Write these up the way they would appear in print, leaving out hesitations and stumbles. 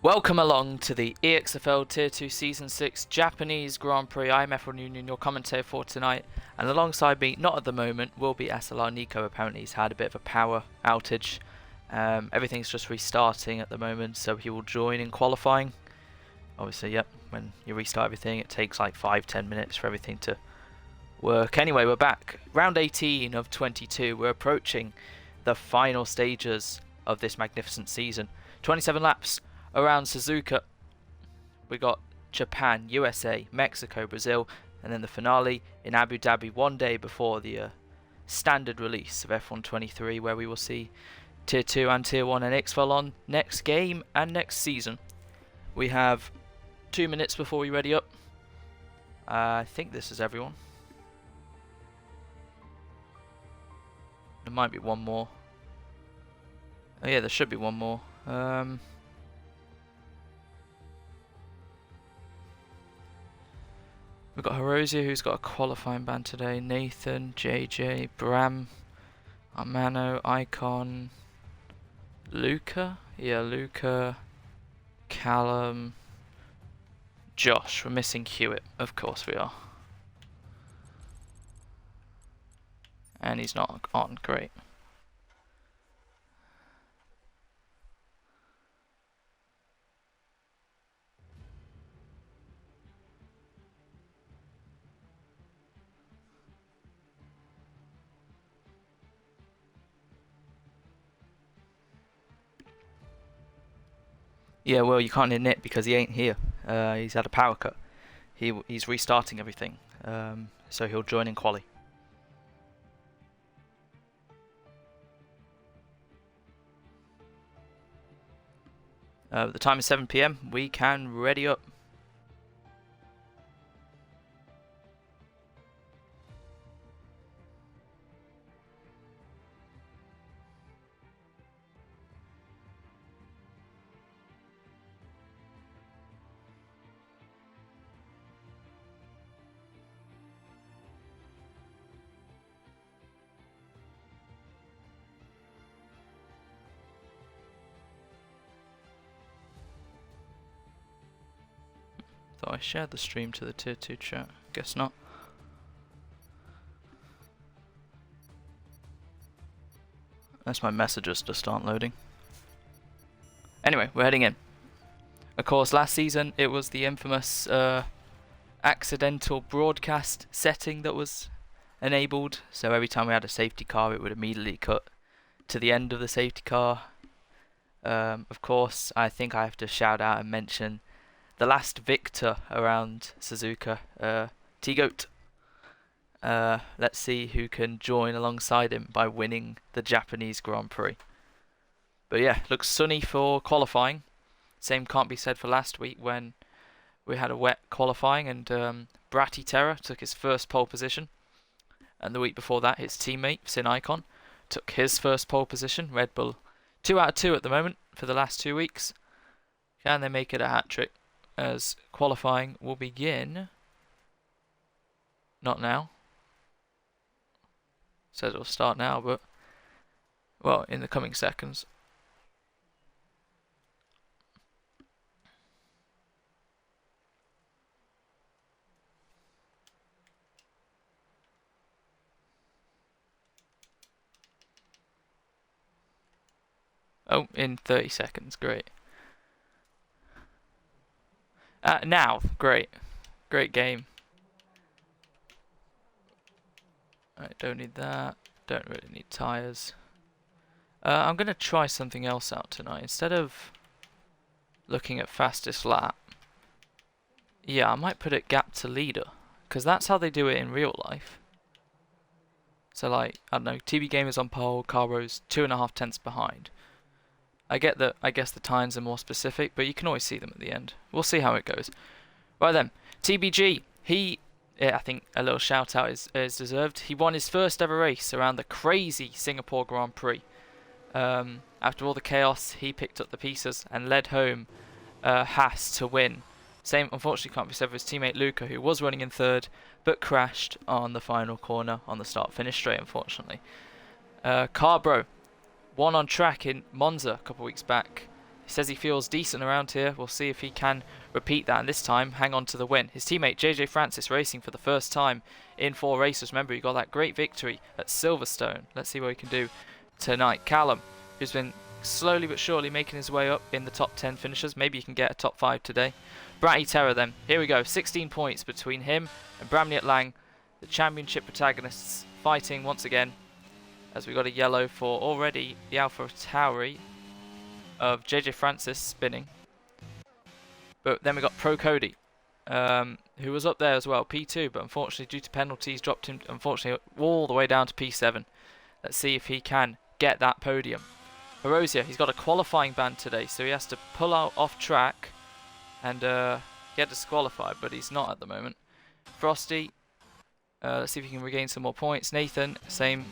Welcome along to the EXFL Tier 2 Season 6 Japanese Grand Prix. I'm F1 Union, your commentator for tonight, and alongside me, not at the moment, will be SLR Nico. Apparently he's had a bit of a power outage. Everything's just restarting at the moment, so he will join in qualifying. Obviously, yep, when you restart everything, it takes like 5-10 minutes for everything to work. Anyway, we're back. Round 18 of 22. We're approaching the final stages of this magnificent season. 27 laps around Suzuka. We got Japan, USA, Mexico, Brazil, and then the finale in Abu Dhabi one day before the standard release of F1 23, where we will see Tier 2 and Tier 1 and EXFL on next game and next season. We have 2 minutes before we ready up. I think this is everyone. There might be one more. Oh yeah, there should be one more. We've got Hirosia, who's got a qualifying ban today. Nathan, JJ, Bram, Armano, Icon, Luca. Yeah, Luca, Callum, Josh. We're missing Hewitt. Of course we are. And he's not on. Great. Yeah, well, you can't nit because he ain't here. He's had a power cut. He's restarting everything, so he'll join in quali. The time is 7 PM. We can ready up. Thought I shared the stream to the Tier 2 chat. Guess not. Unless my messages just aren't loading. Anyway, we're heading in. Of course, last season it was the infamous accidental broadcast setting that was enabled. So every time we had a safety car, it would immediately cut to the end of the safety car. Of course, I think I have to shout out and mention the last victor around Suzuka, T-Goat. Let's see who can join alongside him by winning the Japanese Grand Prix. But yeah, looks sunny for qualifying. Same can't be said for last week when we had a wet qualifying and Bratty Terror took his first pole position. And the week before that, his teammate, Sin Icon, took his first pole position. Red Bull 2 out of 2 at the moment for the last 2 weeks. Can they make it a hat-trick? As qualifying will begin. Not now. Says it'll start now, but well, in the coming seconds. Oh, in 30 seconds, great. Now, great game. Alright, don't need that. Don't really need tyres. I'm gonna try something else out tonight. Instead of looking at fastest lap, yeah, I might put it gap to leader, because that's how they do it in real life. So like, I don't know, TB Gamer's on pole, Carbo's 2.5 tenths behind. I get that, I guess the times are more specific, but you can always see them at the end. We'll see how it goes. Right then, TBG, I think a little shout out is deserved. He won his first ever race around the crazy Singapore Grand Prix. After all the chaos, he picked up the pieces and led home Haas to win. Same, unfortunately, can't be said for his teammate Luca, who was running in third, but crashed on the final corner on the start-finish straight, unfortunately. Carbro won on track in Monza a couple of weeks back. says he feels decent around here. We'll see if he can repeat that, and this time hang on to the win. His teammate JJ Francis racing for the first time in 4 races. Remember, he got that great victory at Silverstone. Let's see what he can do tonight. Callum, who's been slowly but surely making his way up in the top 10 finishers. Maybe he can get a top 5 today. Bratty Terror then. Here we go. 16 points between him and Bramniet Lang, the championship protagonists, fighting once again. As we got a yellow for already the Alpha Tauri of JJ Francis spinning. But then we got Pro Cody, who was up there as well, P2, but unfortunately due to penalties dropped him unfortunately all the way down to P7. Let's see if he can get that podium. Horosia, he's got a qualifying ban today, so he has to pull out off track and get disqualified, but he's not at the moment. Frosty, let's see if he can regain some more points. Nathan, same.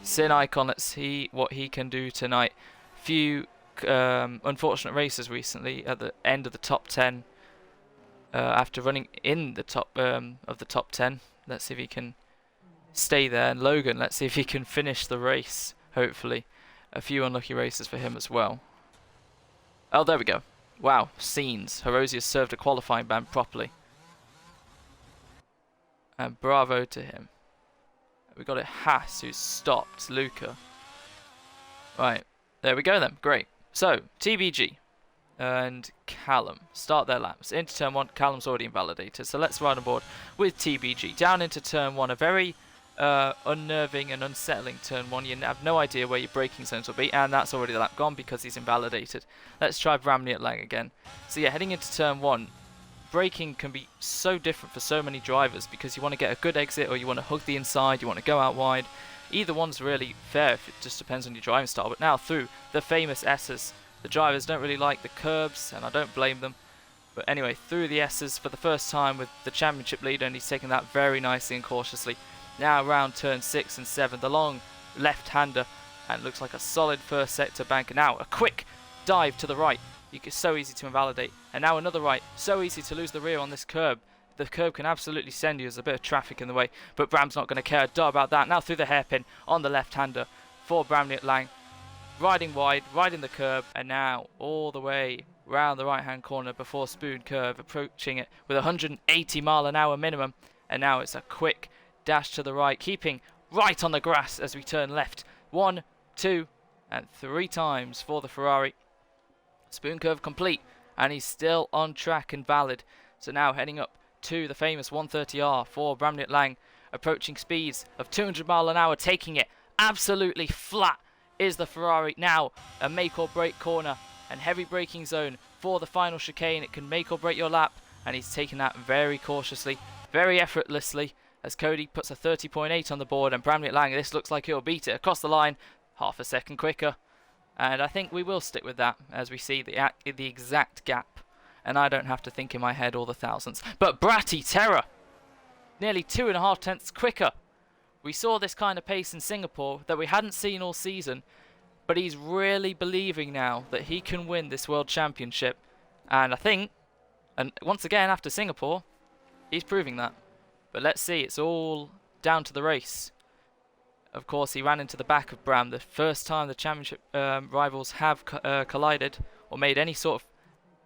Sin Icon, let's see what he can do tonight. Few unfortunate races recently at the end of the top 10 after running in the top of the top 10. Let's see if he can stay there. And Logan, let's see if he can finish the race, hopefully. A few unlucky races for him as well. Oh, there we go. Wow, scenes. Horosia served a qualifying ban properly. And bravo to him. We got it Haas, who stopped Luca. Right, there we go then. Great. So, TBG and Callum start their laps. Into turn 1, Callum's already invalidated. So let's ride on board with TBG. Down into turn 1, a very unnerving and unsettling turn 1. You have no idea where your braking zones will be, and that's already the lap gone because he's invalidated. Let's try Bramniet Lang again. So yeah, heading into turn 1, braking can be so different for so many drivers because you want to get a good exit or you want to hug the inside, you want to go out wide. Either one's really fair if it just depends on your driving style. But now through the famous S's, the drivers don't really like the curbs, and I don't blame them. But anyway, through the S's for the first time with the championship leader, and he's taking that very nicely and cautiously. Now around turn 6 and 7, the long left-hander, and looks like a solid first sector banker. Now a quick dive to the right. It's so easy to invalidate. And now another right. So easy to lose the rear on this curb. The curb can absolutely send you. There's a bit of traffic in the way, but Bram's not going to care a dot about that. Now through the hairpin on the left-hander for Bramniet Lang. Riding wide, riding the curb, and now all the way round the right-hand corner before Spoon Curve, approaching it with 180 mile an hour minimum. And now it's a quick dash to the right, keeping right on the grass as we turn left. 1, 2, and 3 times for the Ferrari. Spoon Curve complete, and he's still on track and valid. So now heading up to the famous 130R for Bramniet Lang, approaching speeds of 200 mile an hour, taking it absolutely flat is the Ferrari. Now a make or break corner and heavy braking zone for the final chicane. It can make or break your lap, and he's taking that very cautiously, very effortlessly, as Cody puts a 30.8 on the board, and Bramniet Lang, this looks like he'll beat it across the line, half a second quicker. And I think we will stick with that as we see the exact gap. And I don't have to think in my head all the thousands. But Bratty Terror, nearly 2.5 tenths quicker. We saw this kind of pace in Singapore that we hadn't seen all season. But he's really believing now that he can win this World Championship. And I think, and once again after Singapore, he's proving that. But let's see, it's all down to the race. Of course, he ran into the back of Bram. The first time the championship rivals have collided or made any sort of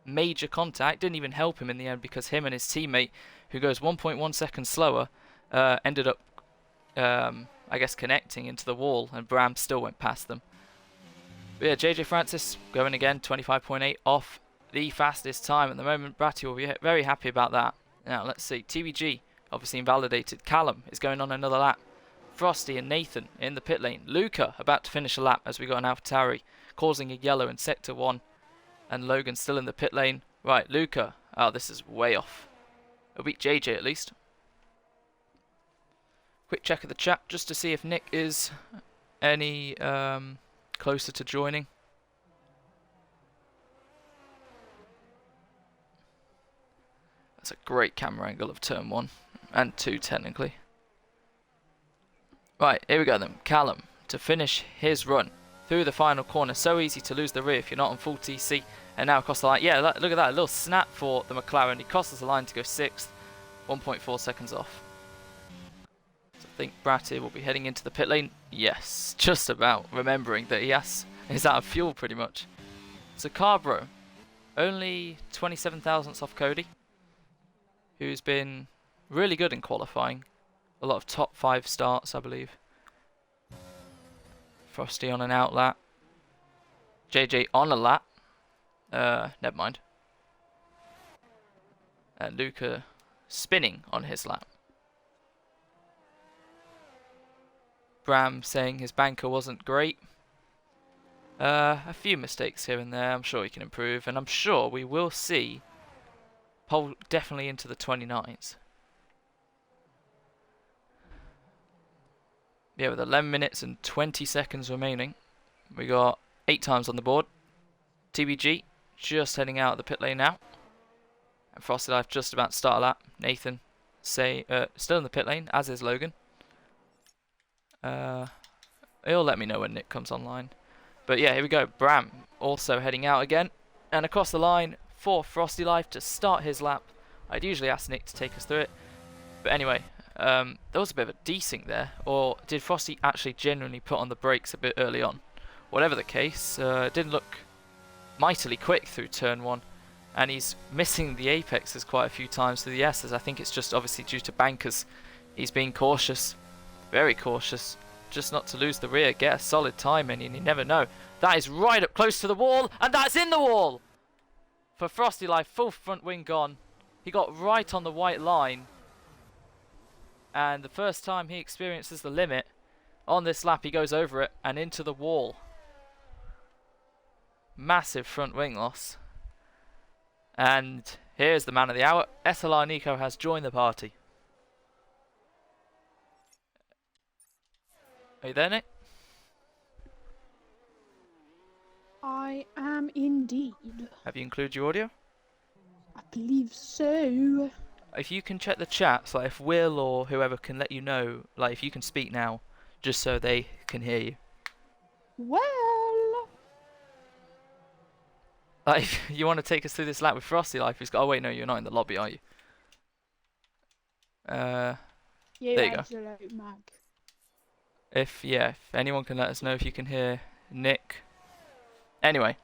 major contact. Didn't even help him in the end because him and his teammate, who goes 1.1 seconds slower, ended up, I guess, connecting into the wall, and Bram still went past them. But yeah, JJ Francis going again, 25.8 off the fastest time at the moment. Bratty will be very happy about that. Now, let's see. TBG, obviously invalidated. Callum is going on another lap. Frosty and Nathan in the pit lane. Luca about to finish a lap as we got an AlphaTauri causing a yellow in sector 1. And Logan still in the pit lane. Right, Luca. Oh, this is way off. He'll beat JJ at least. Quick check of the chat just to see if Nick is any closer to joining. That's a great camera angle of turn 1 and 2 technically. Right, here we go then. Callum to finish his run through the final corner. So easy to lose the rear if you're not on full TC. And now across the line. Yeah, look at that. A little snap for the McLaren. He crosses the line to go 6th. 1.4 seconds off. So I think Bratty will be heading into the pit lane. Yes, just about remembering that he is out of fuel pretty much. So Carbro, only 27 thousandths off Cody, who's been really good in qualifying. A lot of top 5 starts, I believe. Frosty on an out lap. JJ on a lap. Never mind. And Luca spinning on his lap. Bram saying his banker wasn't great. A few mistakes here and there. I'm sure he can improve, and I'm sure we will see pole definitely into the 29s. Yeah, with 11 minutes and 20 seconds remaining, we got 8 times on the board. TBG just heading out of the pit lane now. And Frosty Life just about to start a lap. Nathan still in the pit lane, as is Logan. He'll let me know when Nick comes online. But yeah, here we go. Bram also heading out again. And across the line for Frosty Life to start his lap. I'd usually ask Nick to take us through it. But anyway, there was a bit of a desync there. Or did Frosty actually genuinely put on the brakes a bit early on? Whatever the case, it didn't look mightily quick through turn 1. And he's missing the apexes quite a few times through the S's. I think it's just obviously due to bankers. He's being cautious. Very cautious. Just not to lose the rear. Get a solid time in, and you never know. That is right up close to the wall. And that's in the wall! For Frosty Life, full front wing gone. He got right on the white line. And the first time he experiences the limit, on this lap he goes over it and into the wall. Massive front wing loss. And here's the man of the hour. SLR Nico has joined the party. Are you there, Nick? I am indeed. Have you included your audio? I believe so. If you can check the chats, like if Will or whoever can let you know, like if you can speak now, just so they can hear you. Well, Like if you want to take us through this lap with Frosty Life, he's got. Oh wait, no, you're not in the lobby, are you? There you go. Absolute mag. If anyone can let us know if you can hear Nick. Anyway,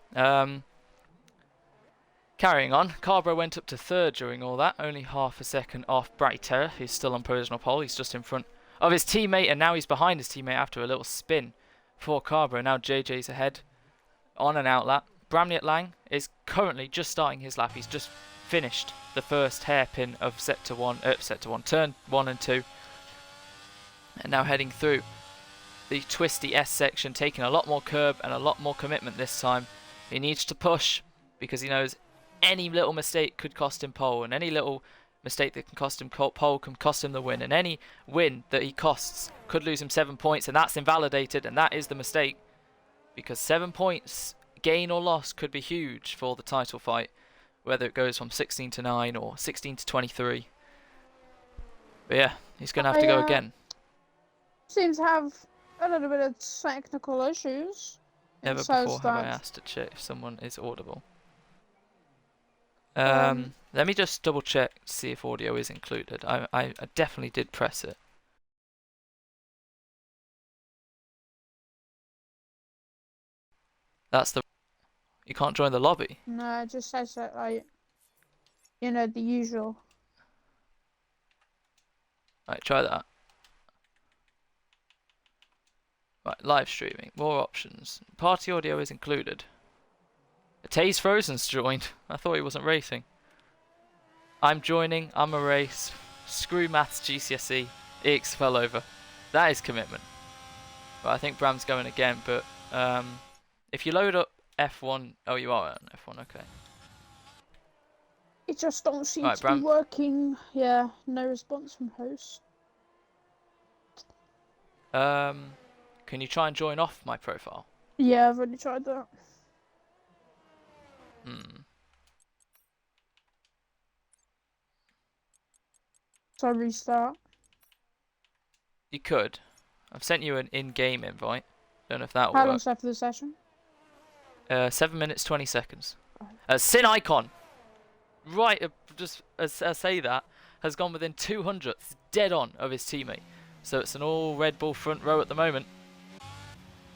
carrying on, Carbro went up to 3rd during all that, only half a second off Bratty Terror, who's still on provisional pole. He's just in front of his teammate, and now he's behind his teammate after a little spin for Carbro. Now JJ's ahead on an out lap. Bramley Lang is currently just starting his lap. He's just finished the first hairpin of turn 1 and 2, and now heading through the twisty S section, taking a lot more curb and a lot more commitment this time. He needs to push because he knows any little mistake could cost him pole, and any little mistake that can cost him pole can cost him the win, and any win that he costs could lose him 7 points, and that's invalidated, and that is the mistake, because 7 points gain or loss could be huge for the title fight, whether it goes from 16 to 9 or 16 to 23. But yeah, he's going to have to go again. Seems to have a little bit of technical issues. Never before have I asked to check if someone is audible. Let me just double check to see if audio is included. I definitely did press it. That's the... You can't join the lobby? No, it just says that, like, you know, the usual. Right, try that. Right, live streaming, more options. Party audio is included. Taze Frozen's joined. I thought he wasn't racing. I'm joining, I'm a race. Screw maths GCSE. EXFL over. That is commitment. But I think Bram's going again, but if you load up F1... Oh, you are on F1, okay. It just don't seem to be working. Yeah, no response from host. Can you try and join off my profile? Yeah, I've already tried that. So restart. You could. I've sent you an in-game invite. Don't know if that'll How work. long's left for the session? 7 minutes 20 seconds. Sin Icon, right, just as I say that, has gone within 200ths, dead on, of his teammate. So it's an all Red Bull front row at the moment.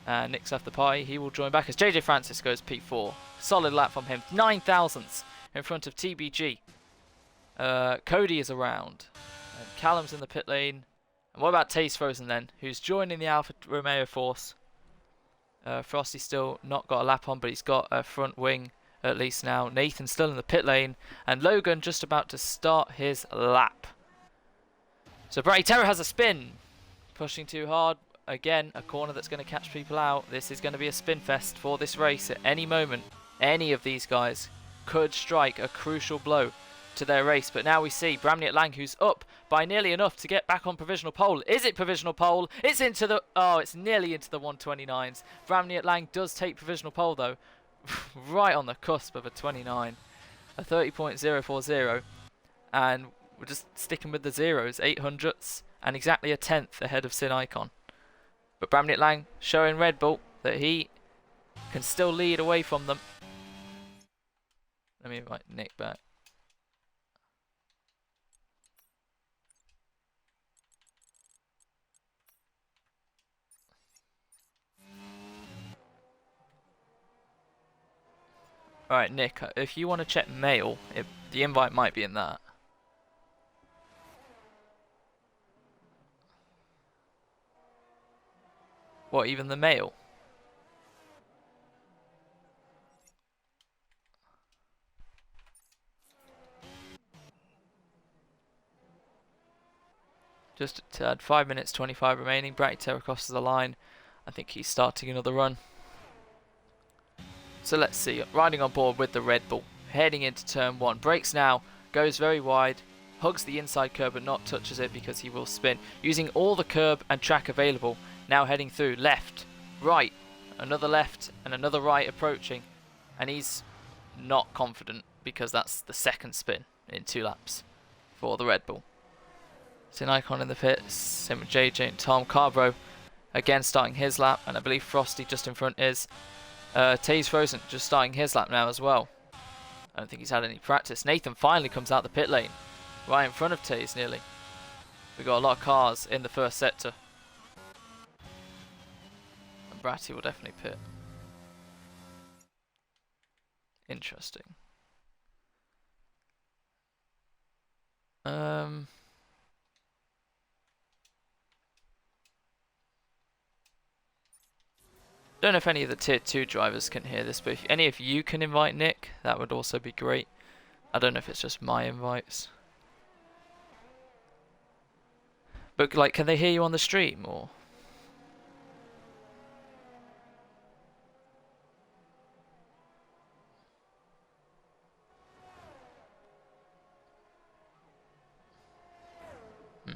Nick's left the party. He will join back as JJ Francis goes P4. Solid lap from him. 9 thousandths in front of TBG. Cody is around. And Callum's in the pit lane. And what about Taze Frozen then, who's joining the Alfa Romeo force? Frosty's still not got a lap on, but he's got a front wing at least now. Nathan's still in the pit lane. And Logan just about to start his lap. So Bratty Terror has a spin. Pushing too hard. Again, a corner that's going to catch people out. This is going to be a spin fest for this race. At any moment, any of these guys could strike a crucial blow to their race. But now we see Bramniet Lang, who's up by nearly enough to get back on provisional pole. Is it provisional pole? It's into the... Oh, it's nearly into the 129s. Bramniet Lang does take provisional pole, though. Right on the cusp of a 29. A 30.040. And we're just sticking with the zeros. 800ths and exactly a 10th ahead of Sin Icon. But Bramniet Lang showing Red Bull that he can still lead away from them. Let me invite Nick back. Alright, Nick, if you want to check mail, the invite might be in that. What, even the mail? Just to add 5 minutes 25 remaining. Bratty Terror crosses the line. I think he's starting another run. So let's see. Riding on board with the Red Bull. Heading into turn 1. Brakes now. Goes very wide. Hugs the inside curb but not touches it because he will spin. Using all the curb and track available. Now heading through. Left. Right. Another left and another right approaching. And he's not confident because that's the second spin in 2 laps for the Red Bull. Sin Icon in the pits. Same with JJ and Tom. Carbro again starting his lap. And I believe Frosty just in front is. Taze Frozen just starting his lap now as well. I don't think he's had any practice. Nathan finally comes out the pit lane. Right in front of Taze nearly. We've got a lot of cars in the first sector. And Bratty will definitely pit. Interesting. Don't know if any of the tier 2 drivers can hear this, but if any of you can invite Nick, that would also be great. I don't know if it's just my invites. But like, can they hear you on the stream or? Hmm.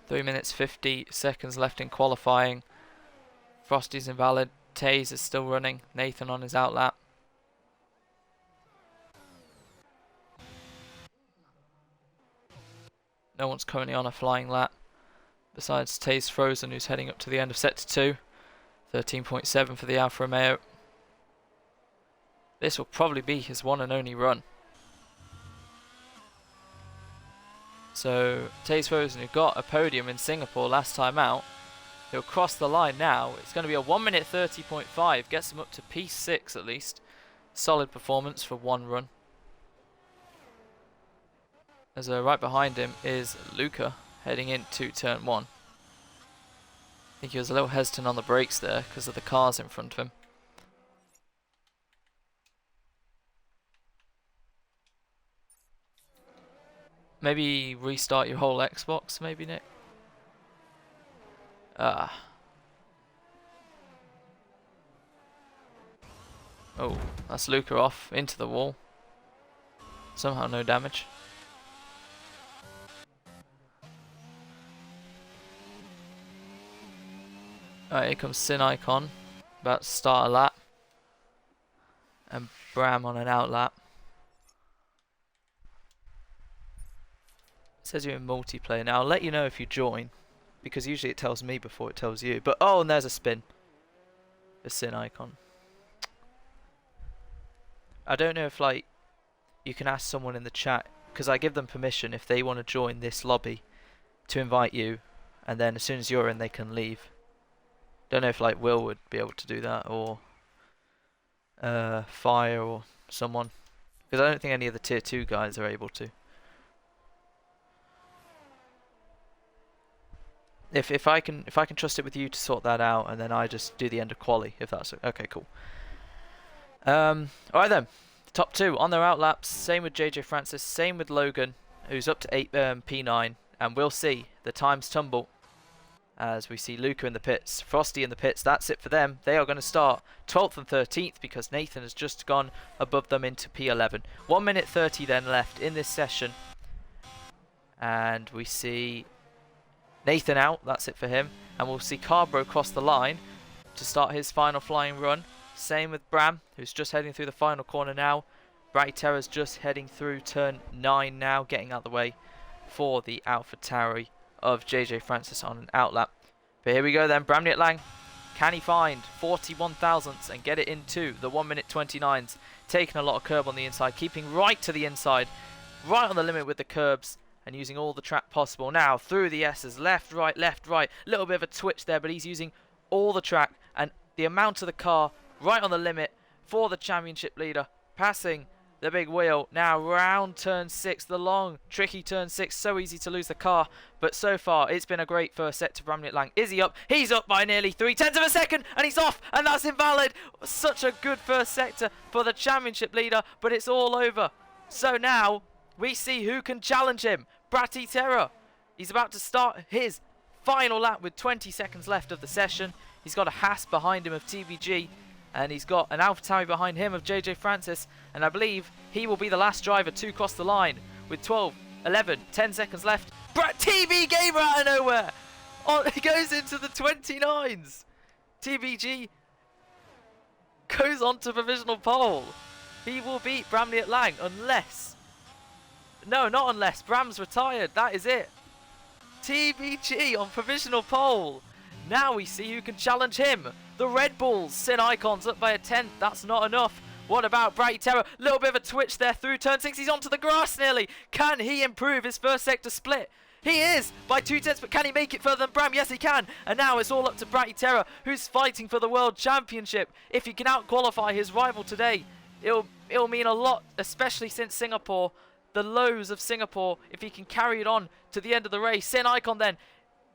3 minutes 50 seconds left in qualifying. Frosty's invalid. Taze is still running. Nathan on his outlap. No one's currently on a flying lap. Besides Taze Frozen, who's heading up to the end of sector 2. 13.7 for the Alfa Romeo. This will probably be his one and only run. So Taze Frozen, who got a podium in Singapore last time out, he'll cross the line now. It's going to be a 1 minute 30.5. Gets him up to P6 at least. Solid performance for one run. As right behind him is Luca heading into turn 1. I think he was a little hesitant on the brakes there because of the cars in front of him. Maybe restart your whole Xbox, maybe, Nick? Ah. Oh, that's Luca off into the wall. Somehow no damage. Alright, here comes Sin Icon. About to start a lap. And Bram on an out lap. It says you're in multiplayer now. I'll let you know if you join, because usually it tells me before it tells you. But oh, and there's a spin. The Sin Icon. I don't know if like you can ask someone in the chat, because I give them permission if they want to join this lobby to invite you, and then as soon as you're in they can leave. Don't know if like Will would be able to do that, or Fire or someone, because I don't think any of the tier 2 guys are able to. If I can trust it with you to sort that out, and then I just do the end of quali, if that's okay, cool. Alright then, top 2 on their outlaps. Same with JJ Francis, same with Logan, who's up to 8 P9, and we'll see the times tumble as we see Luca in the pits, Frosty in the pits. That's it for them. They are going to start 12th and 13th because Nathan has just gone above them into P11. 1 minute 30 then left in this session, and we see Nathan out. That's it for him, and we'll see Carbro cross the line to start his final flying run. Same with Bram, who's just heading through the final corner now. Bratty Terra's just heading through turn 9 now, getting out of the way for the Alpha Tauri of JJ Francis on an outlap. But here we go then, Bramniet Lang. Can he find 41 thousandths and get it into the 1 minute 29s? Taking a lot of curb on the inside, keeping right to the inside, right on the limit with the curbs, and using all the track possible. Now through the S's, left, right, little bit of a twitch there, but he's using all the track and the amount of the car right on the limit for the championship leader, passing the big wheel. Now round turn 6, the long, tricky turn 6, so easy to lose the car. But so far, it's been a great first set to Bramniet Lang. Is he up? He's up by nearly 3/10 of a second, and he's off, and that's invalid. Such a good first sector for the championship leader, but it's all over. So now, we see who can challenge him. Bratty Terra. He's about to start his final lap with 20 seconds left of the session. He's got a Haas behind him of TBG. And he's got an AlphaTauri behind him of JJ Francis. And I believe he will be the last driver to cross the line with 12, 11, 10 seconds left. TV Gamer out of nowhere! He goes into the 29s. TBG goes on to provisional pole. He will beat Bramniet Lang unless... No, not unless. Bram's retired. That is it. TBG on provisional pole. Now we see who can challenge him. The Red Bulls, Sin Icons up by a 10th. That's not enough. What about Bratty Terra? Little bit of a twitch there through turn 6. He's onto the grass nearly. Can he improve his first sector split? He is by 2/10, but can he make it further than Bram? Yes, he can. And now it's all up to Bratty Terra, who's fighting for the World Championship. If he can out-qualify his rival today, it'll mean a lot, especially since Singapore, the lows of Singapore, if he can carry it on to the end of the race. Sin Icon then.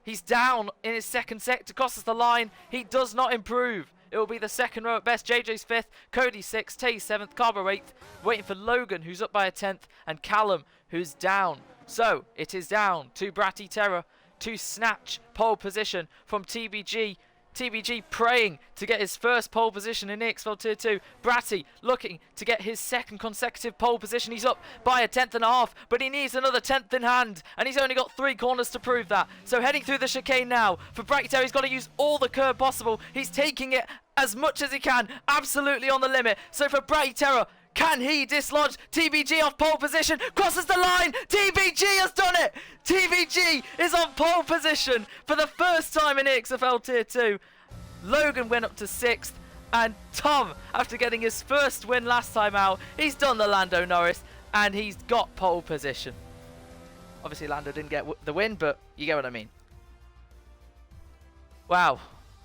He's down in his second sector, crosses the line. He does not improve. It will be the second row at best. JJ's 5th, Cody 6th, Tay 7th, Carbo 8th. Waiting for Logan, who's up by a 10th, and Callum, who's down. So, it is down to Bratty Terra to snatch pole position from TBG. TBG praying to get his first pole position in EXFL Tier 2. Bratty looking to get his second consecutive pole position. He's up by a 10th and a half, but he needs another 10th in hand, and he's only got 3 corners to prove that. So heading through the chicane now for Bratty Terra. He's got to use all the curb possible. He's taking it as much as he can, absolutely on the limit. So for Bratty Terra, can he dislodge TBG off pole position? Crosses the line. TBG has done it. TBG is on pole position for the first time in EXFL Tier 2. Logan went up to 6th. And Tom, after getting his first win last time out, he's done the Lando Norris. And he's got pole position. Obviously, Lando didn't get the win, but you get what I mean. Wow.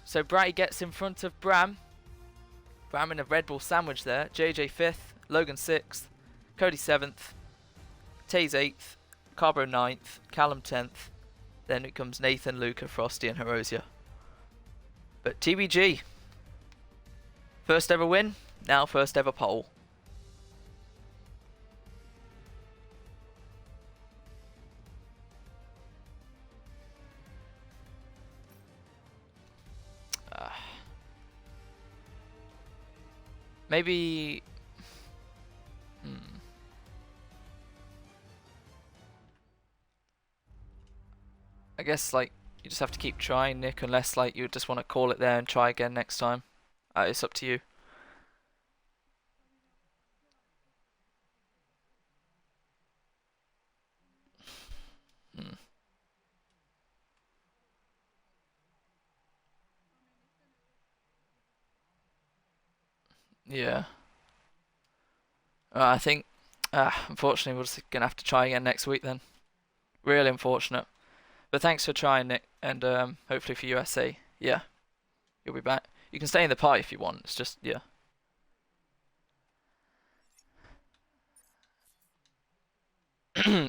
So Bratty gets in front of Bram. Bram in a Red Bull sandwich there. JJ 5th. Logan 6th, Cody 7th, Taze 8th, Carbo 9th, Callum 10th. Then it comes Nathan, Luca, Frosty and Hirosia. But TBG, first ever win, now first ever pole. Maybe... I guess, like, you just have to keep trying, Nick, unless, like, you just want to call it there and try again next time. It's up to you. Yeah. I think, unfortunately, we're just going to have to try again next week then. Really unfortunate. But thanks for trying, Nick, and hopefully for USA, yeah, He'll be back. You can stay in the pie if you want. It's just, yeah.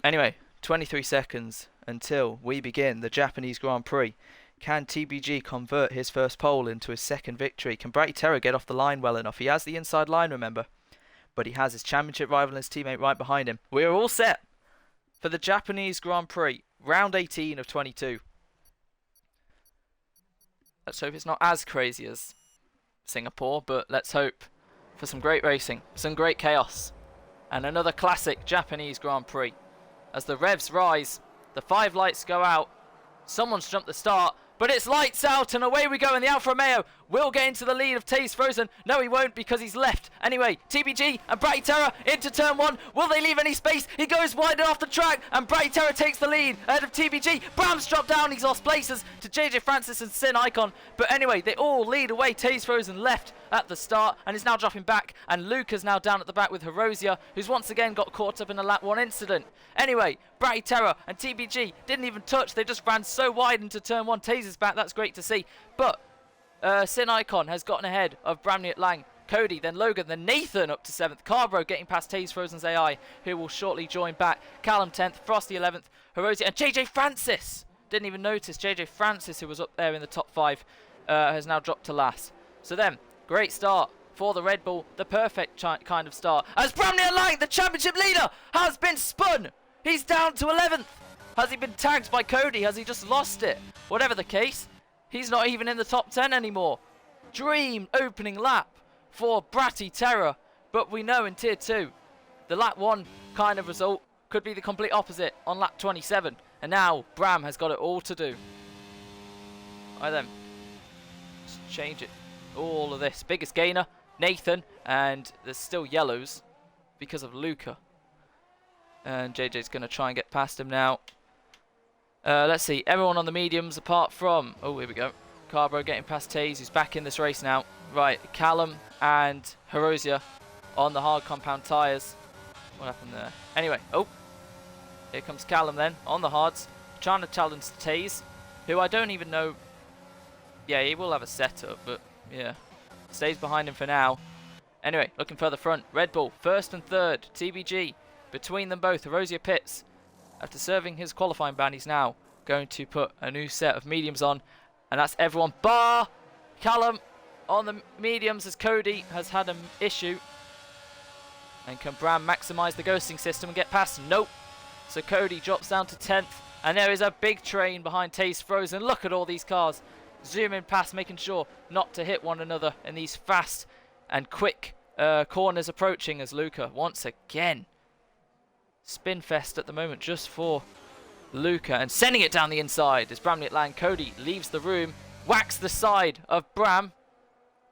Anyway, 23 seconds until we begin the Japanese Grand Prix. Can TBG convert his first pole into his second victory? Can Brighty Terror get off the line well enough? He has the inside line, remember. But he has his championship rival and his teammate right behind him. We're all set for the Japanese Grand Prix. Round 18 of 22. Let's hope it's not as crazy as Singapore, but let's hope for some great racing, some great chaos, and another classic Japanese Grand Prix. As the revs rise, the 5 lights go out, someone's jumped the start, but it's lights out and away we go, and the Alfa Romeo will get into the lead of Taze Frozen. No, he won't because he's left. Anyway, TBG and Brighty Terror into turn 1. Will they leave any space? He goes wide off the track and Brighty Terror takes the lead ahead of TBG. Bram's dropped down. He's lost places to JJ Francis and Sin Icon. But anyway, they all lead away. Taze Frozen left at the start and is now dropping back. And Luca's now down at the back with Herosia, who's once again got caught up in a lap 1 incident. Anyway, Brighty Terror and TBG didn't even touch. They just ran so wide into turn 1. Taze is back. That's great to see. But Sin Icon has gotten ahead of Bramniet Lang, Cody, then Logan, then Nathan up to 7th. Carbro getting past Taze Frozen's AI, who will shortly join back. Callum 10th, Frosty 11th, Herosia, and JJ Francis. Didn't even notice JJ Francis, who was up there in the top 5, has now dropped to last. So then, great start for the Red Bull, the perfect kind of start. As Bramniet Lang, the championship leader, has been spun. He's down to 11th. Has he been tagged by Cody? Has he just lost it? Whatever the case, he's not even in the top 10 anymore. Dream opening lap for Brighty Terror. But we know in Tier 2, the lap 1 kind of result could be the complete opposite on lap 27. And now Bram has got it all to do. Alright then. Let's change it. All of this. Biggest gainer, Nathan. And there's still yellows because of Luca. And JJ's going to try and get past him now. Let's see, everyone on the mediums apart from, oh, here we go, Carbro getting past Taze, who's back in this race now. Right, Callum and Herosia on the hard compound tyres. What happened there? Anyway, oh, here comes Callum then, on the hards, trying to challenge Taze, who I don't even know, yeah, he will have a setup, but yeah, stays behind him for now. Anyway, looking further front, Red Bull, 1st and 3rd, TBG, between them both, Herosia pits. After serving his qualifying ban, he's now going to put a new set of mediums on. And that's everyone bar Callum on the mediums, as Cody has had an issue. And can Bram maximise the ghosting system and get past? Nope. So Cody drops down to 10th. And there is a big train behind Taze Frozen. Look at all these cars zooming past, making sure not to hit one another in these fast and quick corners approaching, as Luca once again spin fest at the moment just for Luca, and sending it down the inside as Bramniet Lang. Cody leaves the room, whacks the side of Bram,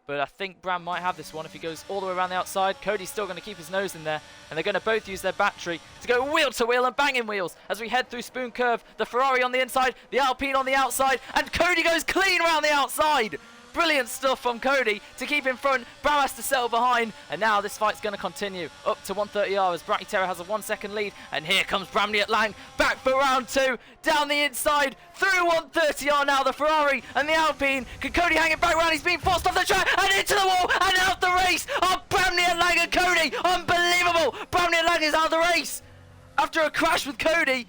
but I think Bram might have this one if he goes all the way around the outside. Cody's still going to keep his nose in there, and they're going to both use their battery to go wheel to wheel and banging wheels as we head through Spoon Curve. The Ferrari on the inside, the Alpine on the outside, and Cody goes clean around the outside. Brilliant stuff from Cody to keep in front. Bram has to settle behind, and now this fight's going to continue up to 130R as Brighty Terror has a 1-second lead. And here comes Bramniet Lang back for round 2, down the inside through 130R now. The Ferrari and the Alpine. Can Cody hang it back round? He's being forced off the track and into the wall and out the race. Oh, Bramniet Lang and Cody, unbelievable! Bramniet Lang is out of the race after a crash with Cody,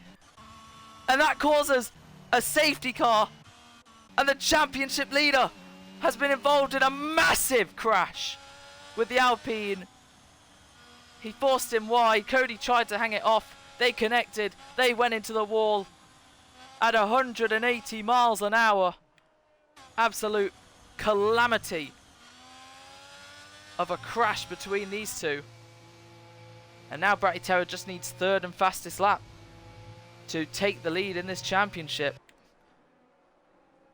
and that causes a safety car, and the championship leader has been involved in a massive crash with the Alpine. He forced him wide. Cody tried to hang it off. They connected. They went into the wall at 180 miles an hour. Absolute calamity of a crash between these two. And now Brighty Terror just needs 3rd and fastest lap to take the lead in this championship.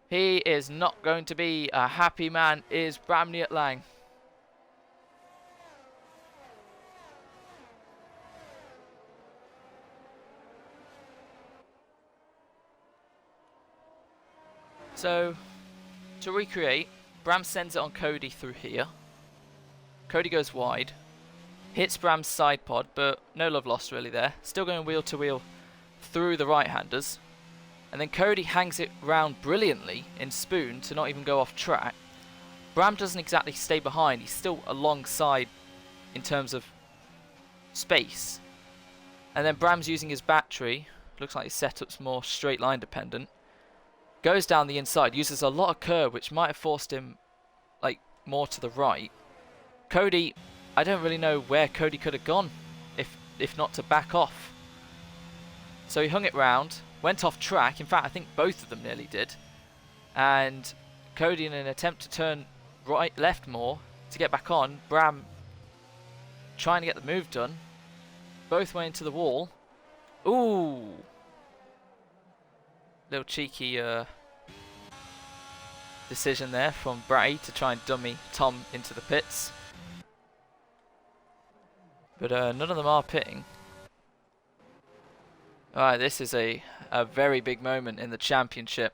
He is not going to be a happy man, is Bramniet Lang. So, to recreate, Bram sends it on Cody through here. Cody goes wide, hits Bram's side pod, but no love lost really there. Still going wheel to wheel through the right-handers. And then Cody hangs it round brilliantly in Spoon to not even go off track. Bram doesn't exactly stay behind. He's still alongside in terms of space. And then Bram's using his battery. Looks like his setup's more straight line dependent. Goes down the inside, uses a lot of curve, which might have forced him like more to the right. Cody, I don't really know where Cody could have gone if not to back off. So he hung it round, went off track. In fact, I think both of them nearly did. And Cody, in an attempt to turn left more to get back on, Bram trying to get the move done. Both went into the wall. Ooh. Little cheeky decision there from Bratty to try and dummy Tom into the pits. But none of them are pitting. Alright, this is a very big moment in the championship.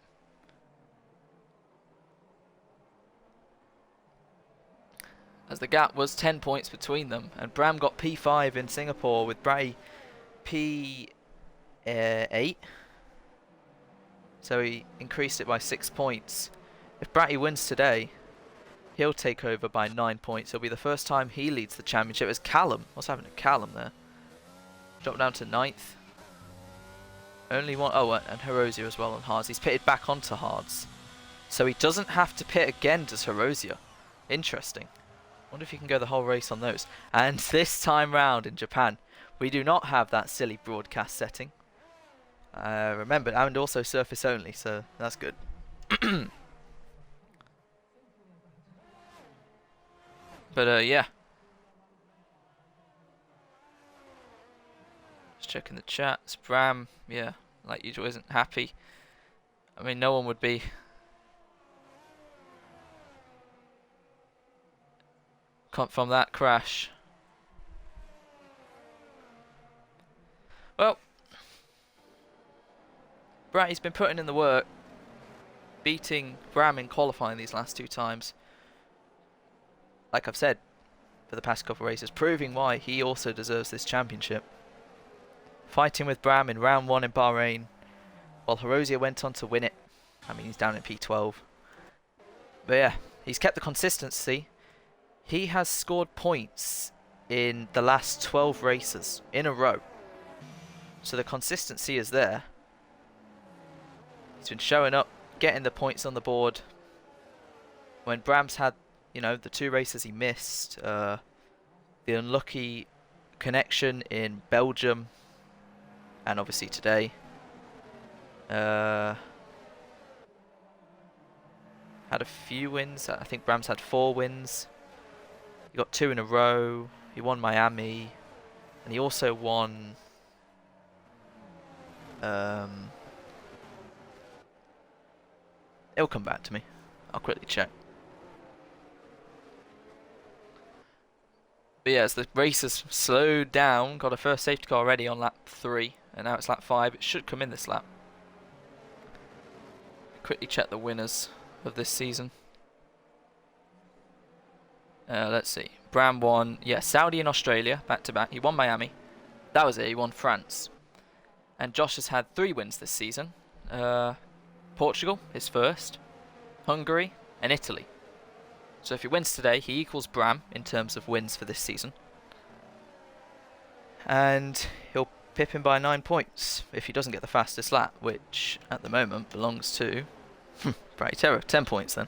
As the gap was 10 points between them. And Bram got P5 in Singapore with Bratty P8. So he increased it by 6 points. If Bratty wins today, he'll take over by 9 points. It'll be the first time he leads the championship. It's Callum. What's happening to Callum there? Dropped down to 9th. Only one. Oh, and Hirosia as well on hards. He's pitted back onto hards. So he doesn't have to pit again, does Hirosia. Interesting. Wonder if he can go the whole race on those. And this time round in Japan, we do not have that silly broadcast setting. Remember, and also surface only, so that's good. But yeah. Just checking the chats. Bram, yeah, like usual, isn't happy. I mean, no one would be. From that crash. Well, Bratty's been putting in the work, beating Bram in qualifying these last 2 times. Like I've said for the past couple of races, proving why he also deserves this championship. Fighting with Bram in round 1 in Bahrain, while Hirosia went on to win it. I mean, he's down in P12. But yeah, he's kept the consistency. He has scored points in the last 12 races in a row. So the consistency is there. He's been showing up, getting the points on the board. When Bram's had, you know, the 2 races he missed, the unlucky connection in Belgium, and obviously today. Had a few wins. I think Bram's had 4 wins. He got 2 in a row. He won Miami, and he also won. It'll come back to me. I'll quickly check. But yeah, as the race has slowed down, got a first safety car already on lap 3, and now it's lap 5. It should come in this lap. Quickly check the winners of this season. Let's see. Bram won, yeah, Saudi and Australia, back to back. He won Miami. That was it, he won France. And Josh has had 3 wins this season. Portugal, his first. Hungary, and Italy. So if he wins today, he equals Bram in terms of wins for this season. And he'll pip him by 9 points if he doesn't get the fastest lap, which at the moment belongs to Bratty Terror. 10 points then.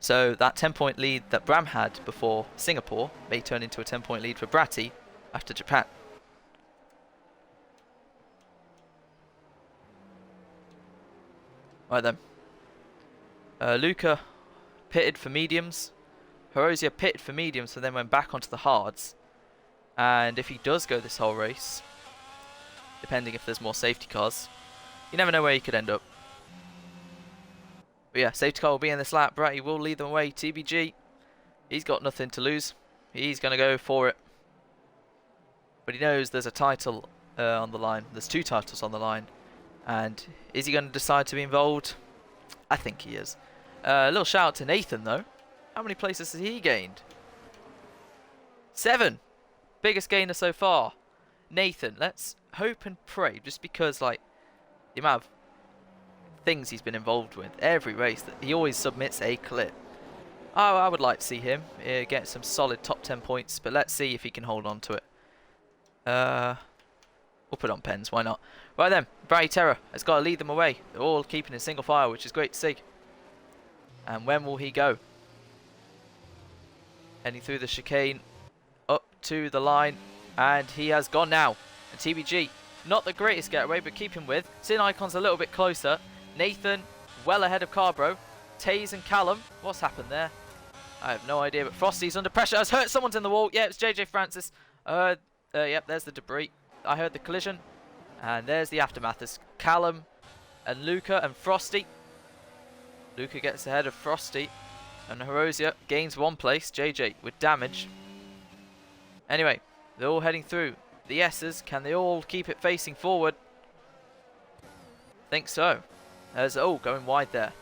So that 10-point lead that Bram had before Singapore may turn into a 10-point lead for Bratty after Japan. Right then. Luca pitted for mediums. Hirosia pitted for mediums, so then went back onto the hards. And if he does go this whole race, depending if there's more safety cars, you never know where he could end up. But yeah, safety car will be in this lap. Bratty will lead them away. TBG, he's got nothing to lose. He's going to go for it. But he knows there's a title on the line. There's 2 titles on the line. And is he going to decide to be involved? I think he is. A little shout out to Nathan though. How many places has he gained? 7. Biggest gainer so far. Nathan, let's hope and pray, just because like the amount of things he's been involved with, every race that he always submits a clip. Oh, I would like to see him get some solid top 10 points, but let's see if he can hold on to it. We'll put on pens, why not? Right then, Bratty Terror has got to lead them away. They're all keeping in single file, which is great to see. And when will he go? Heading through the chicane, up to the line, and he has gone now. And TBG, not the greatest getaway, but keep him with. Sin Icon's a little bit closer. Nathan, well ahead of Carbro. Taze and Callum, what's happened there? I have no idea, but Frosty's under pressure. Has hurt, someone's in the wall. Yeah, it's JJ Francis. Yep, there's the debris. I heard the collision. And there's the aftermath. There's Callum and Luca and Frosty. Luca gets ahead of Frosty. And Horosia gains one place. JJ with damage. Anyway, they're all heading through. The S's, can they all keep it facing forward? Think so. There's, going wide there.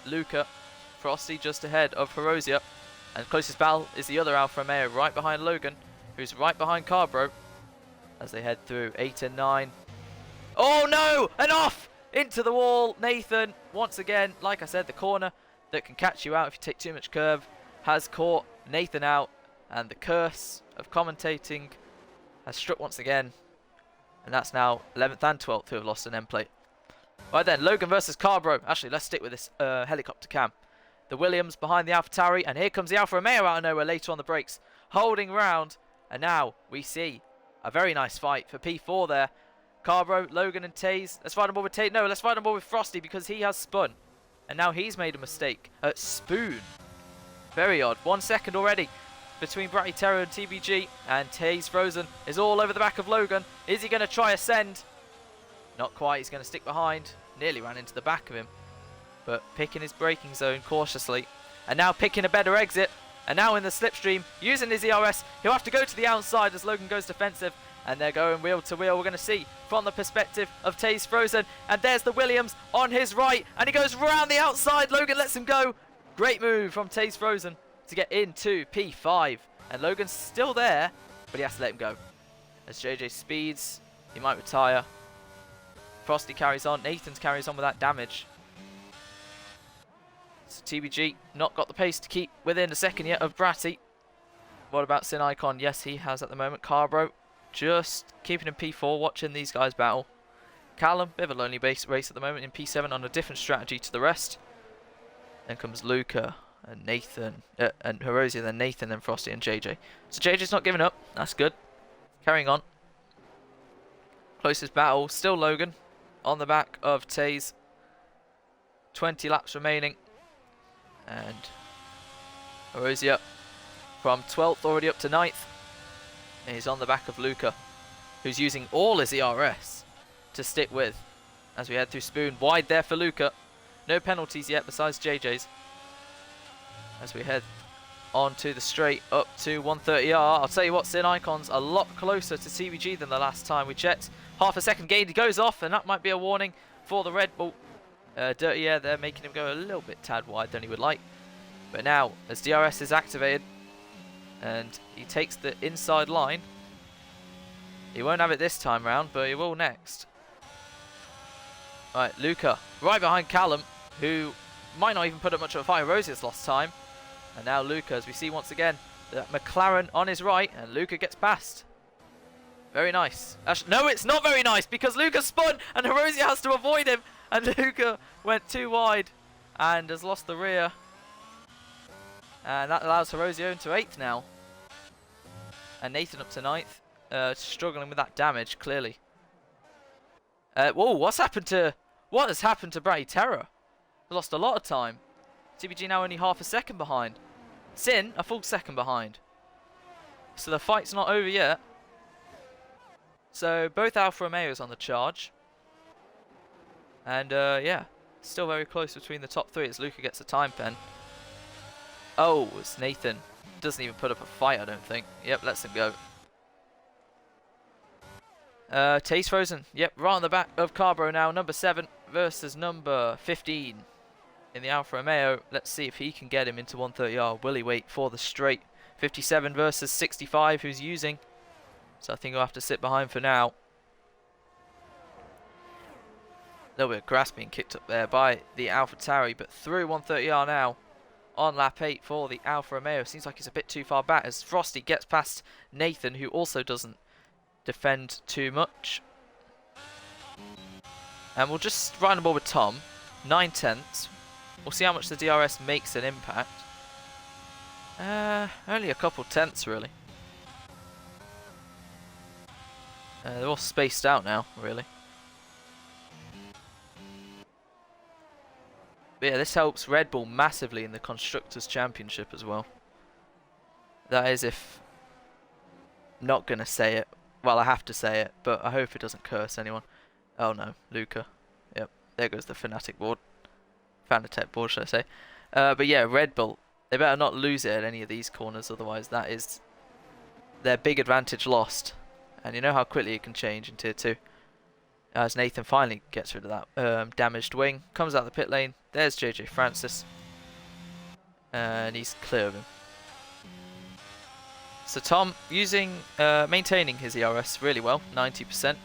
Luca, Frosty just ahead of Horosia. And closest battle is the other Alfa Romeo right behind Logan, who's right behind Carbro. As they head through 8 and 9. Oh no! And off! Into the wall. Nathan, once again, like I said, the corner that can catch you out if you take too much curve has caught Nathan out. And the curse of commentating has struck once again. And that's now 11th and 12th who have lost an end plate. Right then, Logan versus Carbro. Actually, let's stick with this helicopter cam. The Williams behind the AlphaTauri. And here comes the Alfa Romeo out of nowhere later on the brakes. Holding round. And now we see a very nice fight for P4 there. Carbro, Logan and Taze. Let's fight them all with Taze. No, let's fight them all with Frosty because he has spun. And now he's made a mistake. Spoon. Very odd. 1 second already between Bratty Terror and TBG. And Taze Frozen is all over the back of Logan. Is he going to try ascend? Not quite. He's going to stick behind. Nearly ran into the back of him. But picking his braking zone cautiously. And now picking a better exit. And now in the slipstream, using his ERS, he'll have to go to the outside as Logan goes defensive. And they're going wheel to wheel. We're going to see from the perspective of Taze Frozen. And there's the Williams on his right. And he goes round the outside. Logan lets him go. Great move from Taze Frozen to get into P5. And Logan's still there, but he has to let him go. As JJ speeds, he might retire. Frosty carries on. Nathan's carries on with that damage. So TBG not got the pace to keep within a second yet of Bratty. What about Sin Icon? Yes, he has at the moment. Carbro just keeping in P4, watching these guys battle. Callum, bit of a lonely race at the moment in P7 on a different strategy to the rest. Then comes Luca and Nathan, and Horosia, then Nathan, then Frosty and JJ. So JJ's not giving up. That's good. Carrying on. Closest battle, still Logan on the back of Taze. 20 laps remaining. And Horosia from 12th already up to 9th. And he's on the back of Luca, who's using all his ERS to stick with. As we head through Spoon, wide there for Luca. No penalties yet besides JJ's. As we head on to the straight up to 130R. I'll tell you what, Sin Icon's a lot closer to TBG than the last time we checked. Half a second gained, he goes off, and that might be a warning for the Red Bull. Dirty Air there, making him go a little bit tad wide than he would like. But now, as DRS is activated, and he takes the inside line. He won't have it this time round, but he will next. Right, Luca, right behind Callum, who might not even put up much of a fight. Rosius lost time. And now Luca, as we see once again, the McLaren on his right, and Luca gets past. Very nice. Actually, no, it's not very nice, because Luca spun, and Horosia has to avoid him. And Luca went too wide, and has lost the rear. And that allows Horosia into 8th now. And Nathan up to 9th. Struggling with that damage, clearly. Whoa, what has happened to Bratty Terror? They lost a lot of time. TBG now only half a second behind. Sin, a full second behind. So the fight's not over yet. So both Alfa Romeos on the charge. And yeah, still very close between the top three as Luca gets a time pen. Oh, it's Nathan. Doesn't even put up a fight, I don't think. Yep, lets him go. Taze Frozen. Yep, right on the back of Carbro now. Number 7 versus number 15 in the Alfa Romeo. Let's see if he can get him into 130R. Will he wait for the straight? 57 versus 65, who's using. So I think he'll have to sit behind for now. A little bit of grass being kicked up there by the AlphaTauri, but through 130R now on lap 8 for the Alfa Romeo. Seems like he's a bit too far back as Frosty gets past Nathan, who also doesn't defend too much. And we'll just ride on board with Tom. 9/10. We'll see how much the DRS makes an impact. Only a couple tenths, really. They're all spaced out now, really. But yeah, this helps Red Bull massively in the Constructors' Championship as well. That is, if not going to say it. Well, I have to say it, but I hope it doesn't curse anyone. Oh no, Luca. Yep, there goes the Fanatic board. Fanatec board, should I say. But yeah, Red Bull, they better not lose it at any of these corners, otherwise that is their big advantage lost. And you know how quickly it can change in Tier 2. As Nathan finally gets rid of that damaged wing. Comes out the pit lane. There's JJ Francis. And he's clear of him. So Tom maintaining his ERS really well. 90%.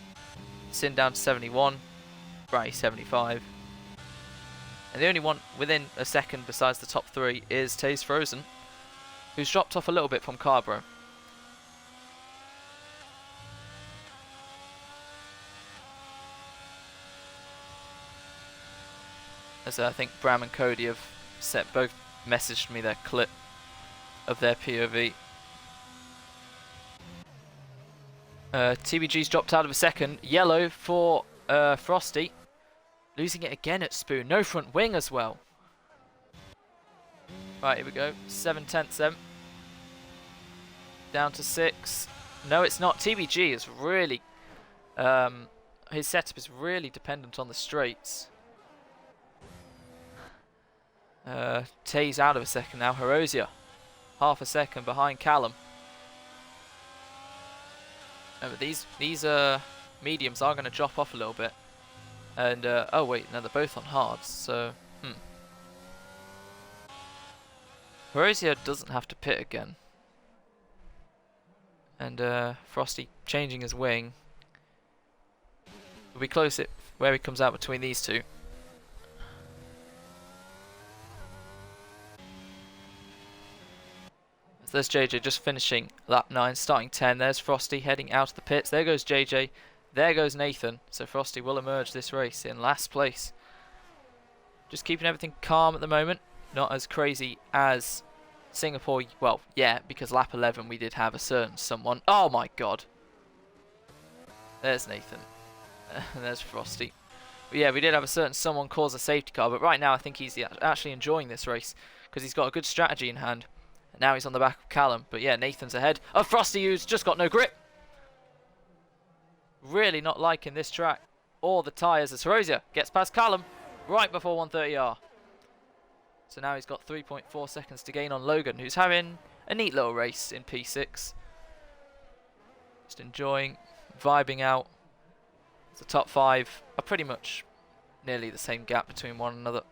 Sin down to 71. Bratty 75. And the only one within a second besides the top 3 is Taze Frozen, who's dropped off a little bit from Carbro. As I think Bram and Cody have both messaged me their clip of their POV. TBG's dropped out of a second. Yellow for Frosty. Losing it again at Spoon. No front wing as well. Right, here we go. 7/10 then. Down to 6. No, it's not. TBG is really... his setup is really dependent on the straights. Tay's out of a second now. Herosia, half a second behind Callum. But these mediums are going to drop off a little bit. And oh wait, no, they're both on hards. So Herosia doesn't have to pit again. And Frosty changing his wing. Will be close it where he comes out between these two. So there's JJ just finishing lap 9, starting 10. There's Frosty heading out of the pits. There goes JJ. There goes Nathan. So Frosty will emerge this race in last place. Just keeping everything calm at the moment. Not as crazy as Singapore. Well, yeah, because lap 11 we did have a certain someone. Oh my god. There's Nathan. And there's Frosty. But yeah, we did have a certain someone cause a safety car. But right now I think he's actually enjoying this race. Because he's got a good strategy in hand. Now he's on the back of Callum. But yeah, Nathan's ahead of Frosty, who's just got no grip. Really not liking this track or the tyres as Herosia gets past Callum right before 130R. So now he's got 3.4 seconds to gain on Logan, who's having a neat little race in P6. Just enjoying, vibing out. The top 5 are pretty much nearly the same gap between one another.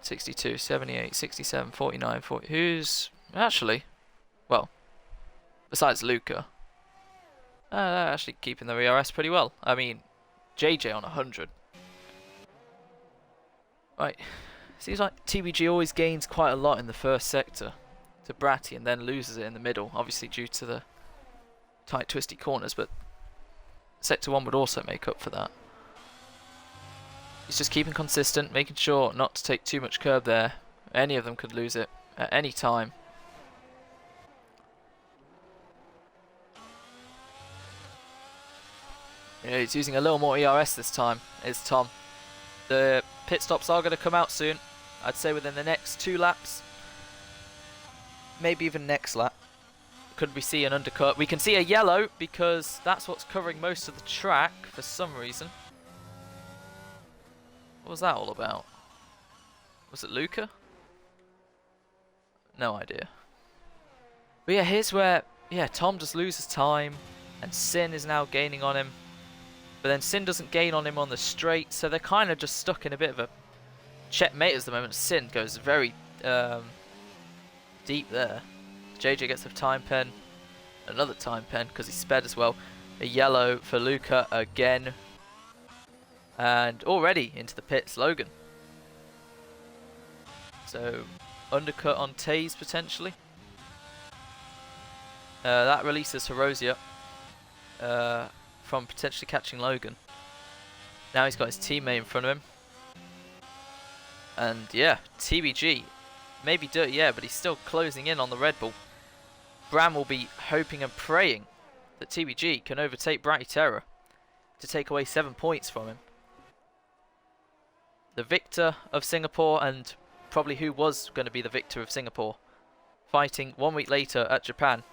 62, 78, 67, 49, 40. Who's actually, well, besides Luca, they're actually keeping their ERS pretty well. I mean, JJ on 100. Right, seems like TBG always gains quite a lot in the first sector to Bratty and then loses it in the middle, obviously due to the tight twisty corners, but sector 1 would also make up for that. He's just keeping consistent, making sure not to take too much curb there. Any of them could lose it at any time. Yeah, he's using a little more ERS this time, is Tom. The pit stops are going to come out soon. I'd say within the next 2 laps. Maybe even next lap. Could we see an undercut? We can see a yellow because that's what's covering most of the track for some reason. What was that all about? Was it Luca? No idea. But yeah, here's where, yeah, Tom just loses time. And Sin is now gaining on him. But then Sin doesn't gain on him on the straight. So they're kind of just stuck in a bit of a checkmate at the moment. Sin goes very deep there. JJ gets a time pen. Another time pen because he sped as well. A yellow for Luca again. And already into the pits, Logan. So undercut on Taze potentially. That releases Herozia from potentially catching Logan. Now he's got his teammate in front of him. And yeah, TBG, maybe dirty, yeah, but he's still closing in on the Red Bull. Bram will be hoping and praying that TBG can overtake Bratty Terror to take away 7 points from him. The victor of Singapore, and probably who was going to be the victor of Singapore, fighting 1 week later at Japan.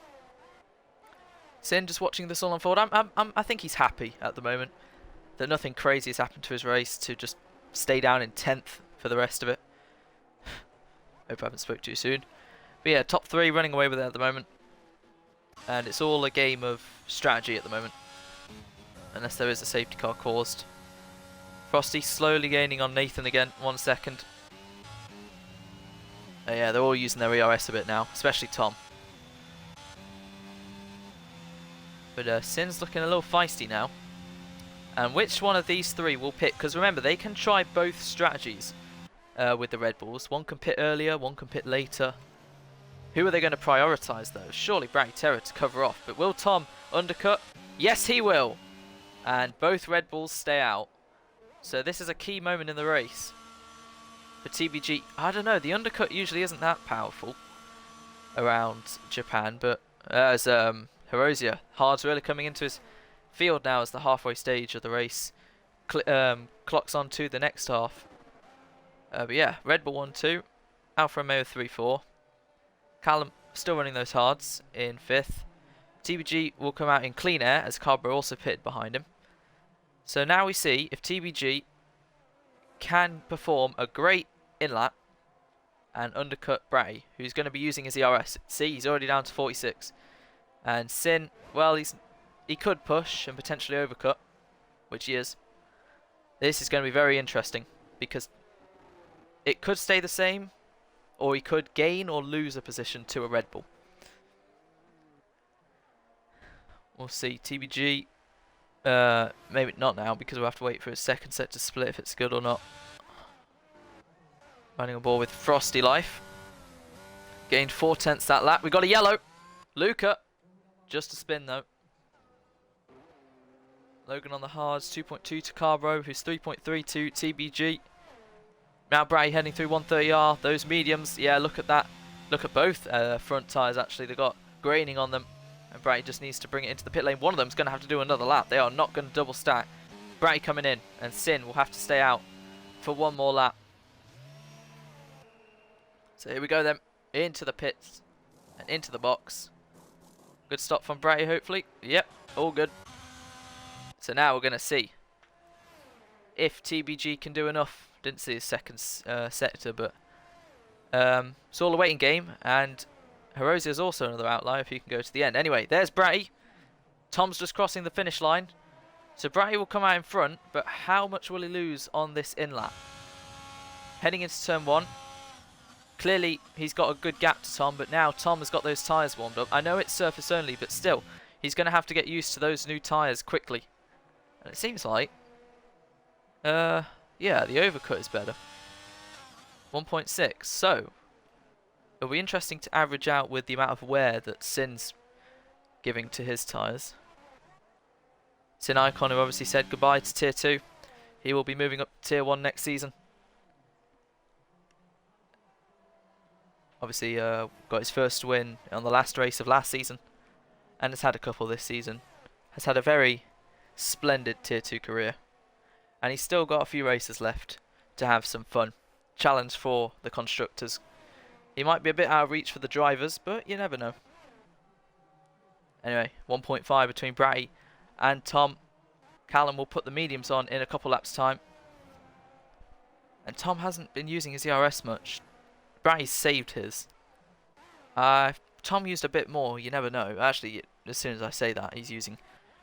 Sin just watching this all unfold. I think he's happy at the moment that nothing crazy has happened to his race to just stay down in 10th for the rest of it. Hope I haven't spoke too soon. But yeah, top 3 running away with it at the moment. And it's all a game of strategy at the moment. Unless there is a safety car caused. Frosty slowly gaining on Nathan again. 1 second. Yeah, they're all using their ERS a bit now. Especially Tom. But Sin's looking a little feisty now. And which one of these 3 will pick? Because remember, they can try both strategies with the Red Bulls. One can pit earlier, one can pit later. Who are they going to prioritise though? Surely Bratty Terror to cover off. But will Tom undercut? Yes, he will. And both Red Bulls stay out. So this is a key moment in the race. For TBG, I don't know, the undercut usually isn't that powerful around Japan. But as Herozia, Hard's really coming into his field now as the halfway stage of the race clocks on to the next half. But yeah, Red Bull 1-2, Alfa Romeo 3-4. Callum still running those hards in 5th. TBG will come out in clean air as Carbo also pitted behind him. So now we see if TBG can perform a great in-lap and undercut Bratty, who's going to be using his ERS. See, he's already down to 46. And Sin, well, he could push and potentially overcut, which he is. This is going to be very interesting because it could stay the same, or he could gain or lose a position to a Red Bull. We'll see. TBG, maybe not now because we'll have to wait for his second set to split if it's good or not. Running a ball with Frosty Life. Gained 4/10 that lap. We got a yellow. Luca, just a spin though. Logan on the hards, 2.2 to Carbo, who's 3.3 to TBG. Now Bratty heading through 130R. Those mediums, yeah, look at that. Look at both front tyres actually. They've got graining on them. And Bratty just needs to bring it into the pit lane. One of them's going to have to do another lap. They are not going to double stack. Bratty coming in. And Sin will have to stay out for one more lap. So here we go then. Into the pits. And into the box. Good stop from Bratty hopefully. Yep, all good. So now we're going to see if TBG can do enough. Didn't see his second sector, but it's all a waiting game. And Herozia is also another outlier if he can go to the end. Anyway, there's Bratty. Tom's just crossing the finish line. So Bratty will come out in front, but how much will he lose on this in-lap? Heading into turn 1. Clearly, he's got a good gap to Tom, but now Tom has got those tyres warmed up. I know it's surface only, but still, he's going to have to get used to those new tyres quickly. And it seems like, yeah, the overcut is better. 1.6. So, it'll be interesting to average out with the amount of wear that Sin's giving to his tyres. Sin Icon, who obviously said goodbye to Tier 2. He will be moving up to Tier 1 next season. Obviously, got his first win on the last race of last season. And has had a couple this season. Has had a very splendid Tier 2 career. And he's still got a few races left to have some fun. Challenge for the constructors. He might be a bit out of reach for the drivers, but you never know. Anyway, 1.5 between Bratty and Tom. Callum will put the mediums on in a couple laps' time. And Tom hasn't been using his ERS much. Bratty's saved his. If Tom used a bit more, you never know. Actually, as soon as I say that, he's using.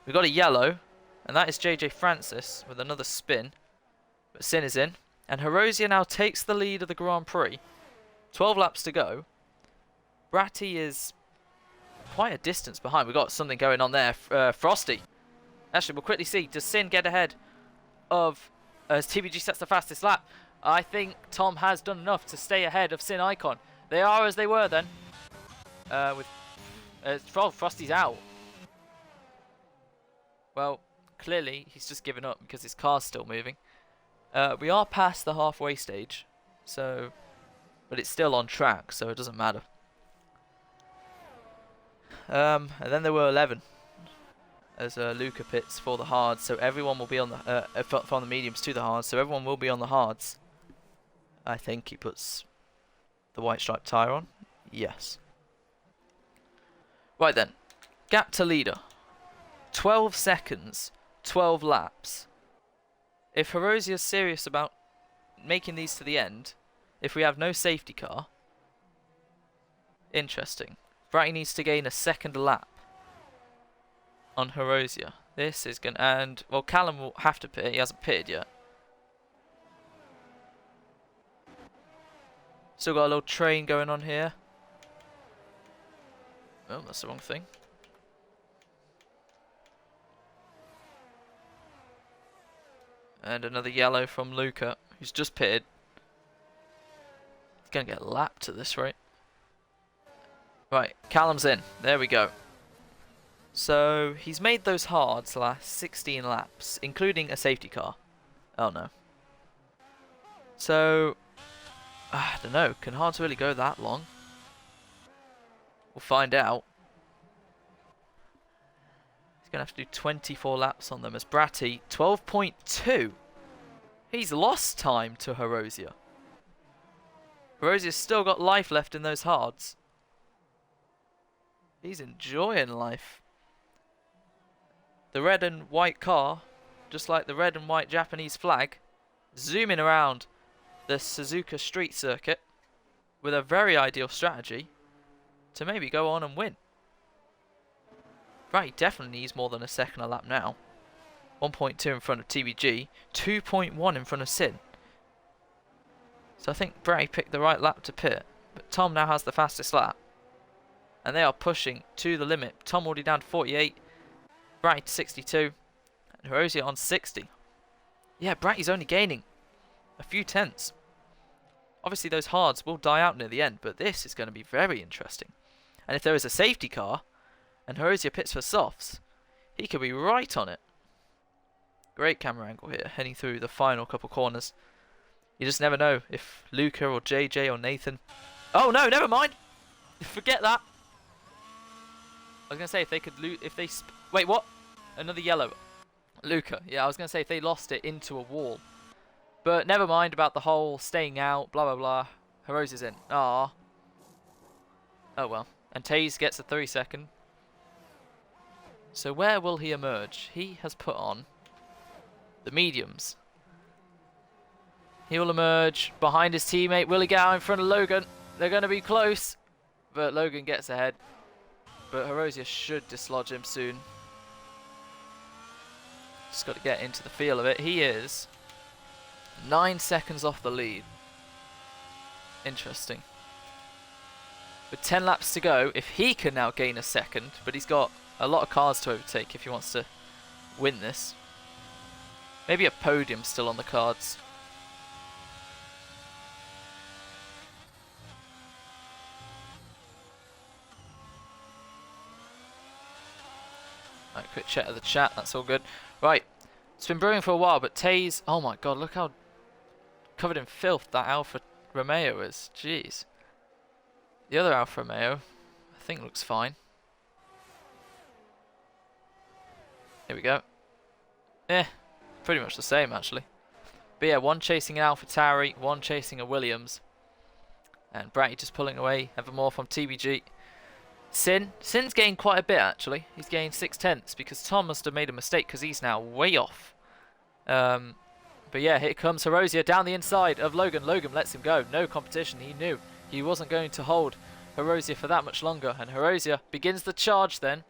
We've got a yellow, and that is JJ Francis with another spin. But Sin is in. And Herozia now takes the lead of the Grand Prix. 12 laps to go. Bratty is quite a distance behind. We've got something going on there. Frosty. Actually, we'll quickly see. Does Sin get ahead of as TBG sets the fastest lap? I think Tom has done enough to stay ahead of Sin Icon. They are as they were then. With Frosty's out. Well, clearly he's just given up because his car's still moving. We are past the halfway stage, so, but it's still on track, so it doesn't matter. And then there were 11 as Luca pits for the hards, so everyone will be on the from the mediums to the hards, so everyone will be on the hards. I think he puts the white stripe tyre on. Yes. Right then, gap to leader. 12 seconds, 12 laps. If Herosia's serious about making these to the end, if we have no safety car, interesting. Bratty needs to gain a second lap on Herosia. This is going to, and, well, Callum will have to pit. He hasn't pitted yet. Still got a little train going on here. Oh, that's the wrong thing. And another yellow from Luca, who's just pitted. He's going to get lapped at this rate. Right, Callum's in. There we go. So, he's made those hards last 16 laps, including a safety car. Oh no. So, I don't know. Can hards really go that long? We'll find out. He's going to have to do 24 laps on them as Bratty, 12.2. He's lost time to Herosia. Herosia's still got life left in those hards. He's enjoying life. The red and white car, just like the red and white Japanese flag, zooming around the Suzuka street circuit with a very ideal strategy to maybe go on and win. Right, he definitely needs more than a second a lap now. 1.2 in front of TBG, 2.1 in front of Sin. So I think Bray picked the right lap to pit, but Tom now has the fastest lap. And they are pushing to the limit. Tom already down to 48, Bratty to 62, and Herosia on 60. Yeah, Bratty's only gaining a few tenths. Obviously those hards will die out near the end, but this is going to be very interesting. And if there is a safety car, and Herosia pits for softs, he could be right on it. Great camera angle here, heading through the final couple corners. You just never know if Luca or JJ or Nathan... Oh no, never mind! Forget that! I was going to say if they could wait, what? Another yellow. Luca. Yeah, I was going to say if they lost it into a wall. But never mind about the whole staying out, blah blah blah. Herosia's in. Ah. Oh well. And Taze gets a 3-second. So where will he emerge? He has put on the mediums. He will emerge behind his teammate. Will he get out in front of Logan? They're going to be close. But Logan gets ahead. But Herosia should dislodge him soon. Just got to get into the feel of it. He is 9 seconds off the lead. Interesting. With 10 laps to go, if he can now gain a second, but he's got a lot of cars to overtake if he wants to win this. Maybe a podium still on the cards. Right, quick check of the chat, that's all good. Right, it's been brewing for a while, but Taze, oh my god, look how covered in filth that Alfa Romeo is. Jeez. The other Alfa Romeo, I think looks fine. Here we go. Pretty much the same actually. But yeah, one chasing an AlphaTauri, one chasing a Williams. And Bratty just pulling away, ever more from TBG. Sin's gained quite a bit actually. He's gained 6 tenths because Tom must have made a mistake because he's now way off. But yeah, here comes Herosia down the inside of Logan. Logan lets him go. No competition. He knew he wasn't going to hold Herosia for that much longer. And Herosia begins the charge then.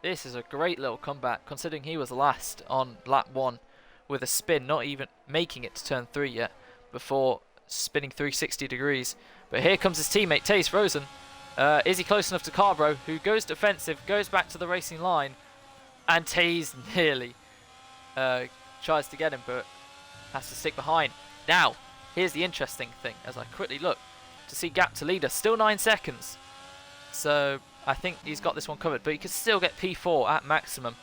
This is a great little comeback considering he was last on lap 1 with a spin, not even making it to turn 3 yet before spinning 360 degrees. But here comes his teammate, Taze Frozen. Is he close enough to Carbro, who goes defensive, goes back to the racing line, and Taze nearly tries to get him, but has to stick behind. Now, here's the interesting thing as I quickly look to see gap to leader. Still 9 seconds. So I think he's got this one covered. But he could still get P4 at maximum.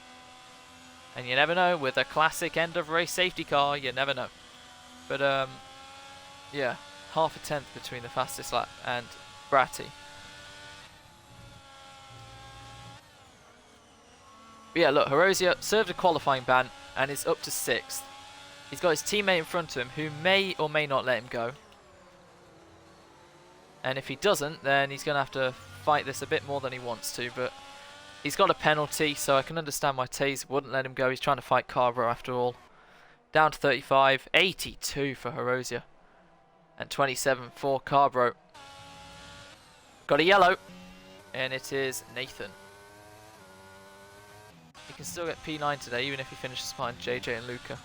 And you never know. With a classic end of race safety car, you never know. But yeah, half a tenth between the fastest lap and Bratty. But yeah, look, Horosia served a qualifying ban and is up to 6th. He's got his teammate in front of him who may or may not let him go. And if he doesn't, then he's going to have to fight this a bit more than he wants to. But he's got a penalty, so I can understand why Taze wouldn't let him go. He's trying to fight Carbro after all. Down to 35, 82 for Horosia. And 27 for Carbro. Got a yellow. And it is Nathan. He can still get P9 today, even if he finishes behind JJ and Luca.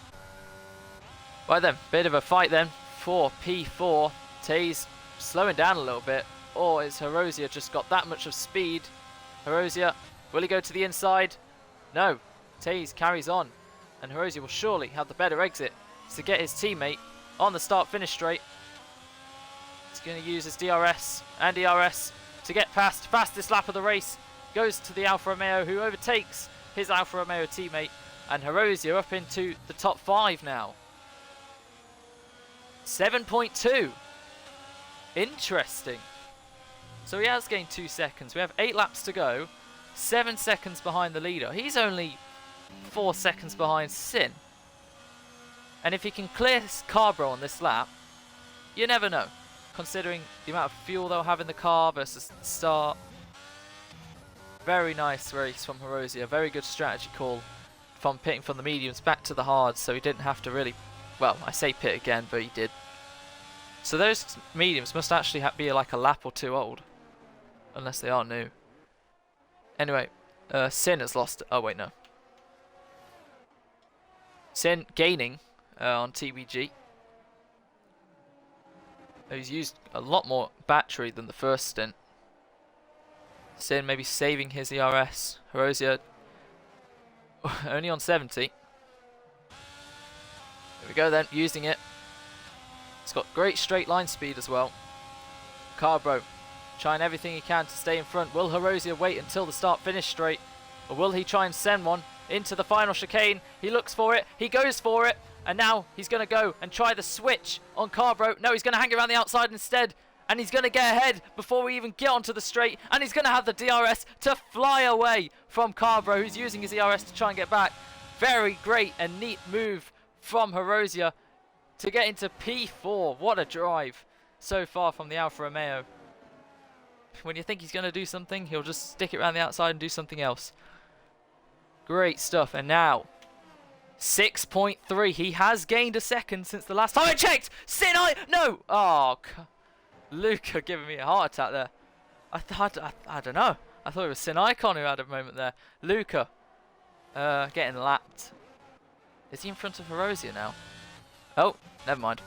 Right then, bit of a fight then for P4. Taze slowing down a little bit. Or is Horosia just got that much of speed? Horosia, will he go to the inside? No. Taze carries on. And Horosia will surely have the better exit to get his teammate on the start-finish straight. He's going to use his DRS and ERS to get past. Fastest lap of the race goes to the Alfa Romeo, who overtakes his Alfa Romeo teammate. And Horosia up into the top 5 now. 7.2. Interesting. So he has gained 2 seconds. We have 8 laps to go. 7 seconds behind the leader. He's only 4 seconds behind Sin. And if he can clear Carbro on this lap, you never know. Considering the amount of fuel they'll have in the car versus the start. Very nice race from Horosia. Very good strategy call from pitting from the mediums back to the hards. So he didn't have to really... Well, I say pit again, but he did. So those mediums must actually be like a lap or 2 old. Unless they are new. Anyway, Sin has lost... Oh, wait, no. Sin gaining on TBG. He's used a lot more battery than the first stint. Sin maybe saving his ERS. Horosia only on 70. There we go then, using it. He's got great straight line speed as well. Carbro trying everything he can to stay in front. Will Horosia wait until the start finish straight? Or will he try and send one into the final chicane? He looks for it. He goes for it. And now he's going to go and try the switch on Carbro. No, he's going to hang around the outside instead. And he's going to get ahead before we even get onto the straight. And he's going to have the DRS to fly away from Carbro, who's using his ERS to try and get back. Very great and neat move from Horosia to get into P4. What a drive so far from the Alfa Romeo. When you think he's going to do something, he'll just stick it around the outside and do something else. Great stuff. And now 6.3. He has gained a second since the last time I checked. No. Oh, Luca giving me a heart attack there. I don't know. I thought it was Sin Icon who had a moment there. Luca getting lapped. Is he in front of Horosia now? Oh, never mind.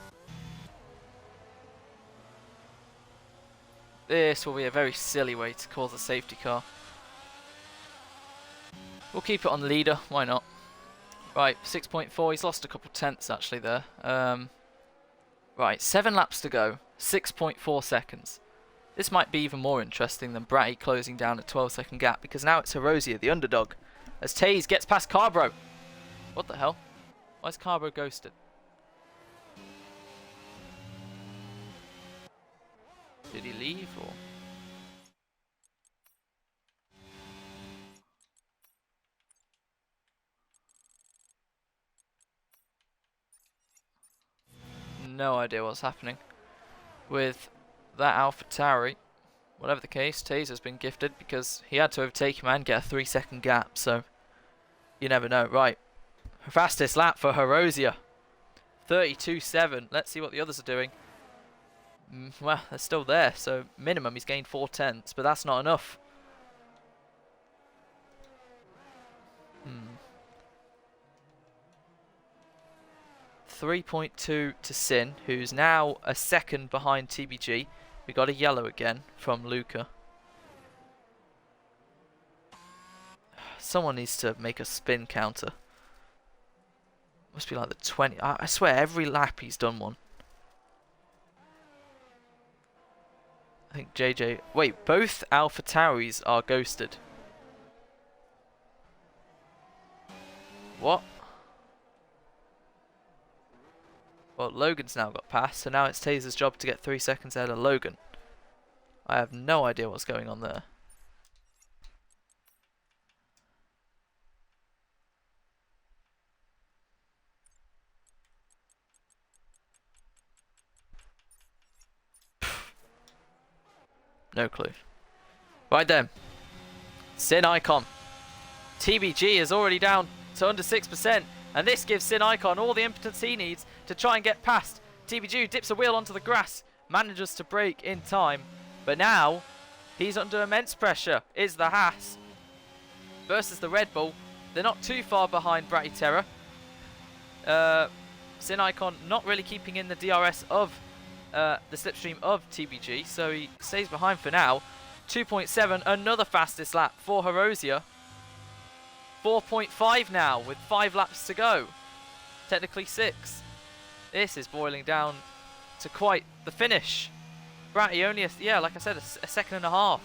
This will be a very silly way to cause a safety car. We'll keep it on the leader. Why not? Right, 6.4. He's lost a couple tenths actually there. Right, 7 laps to go. 6.4 seconds. This might be even more interesting than Bratty closing down a 12-second gap, because now it's Horosia, the underdog, as Taze gets past Carbro. What the hell? Why is Carbro ghosted? Did he leave or? No idea what's happening with that AlphaTauri. Whatever the case, Taze has been gifted because he had to overtake him and get a 3-second gap, so you never know. Right, fastest lap for Horosia, 32.7. Let's see what the others are doing. Well, they're still there, so minimum he's gained 4 tenths, but that's not enough. 3.2 to Sin, who's now a second behind TBG. We got a yellow again from Luca. Someone needs to make a spin counter. Must be like the 20. I swear every lap he's done one. think JJ... Wait, both Alpha Tauris are ghosted. What? Well, Logan's now got past, so now it's Taser's job to get 3 seconds ahead of Logan. I have no idea what's going on there. No clue. Right then. Sin Icon. TBG is already down to under 6%, and this gives Sin Icon all the impotence he needs to try and get past. TBG dips a wheel onto the grass, manages to brake in time, but now he's under immense pressure. Is the Haas versus the Red Bull. They're not too far behind Bratty Terror. Sin Icon not really keeping in the DRS of the slipstream of TBG, so he stays behind for now. 2.7, another fastest lap for Herosia. 4.5 now with 5 laps to go. Technically 6. This is boiling down to quite the finish. Bratty only, like I said, a second and a half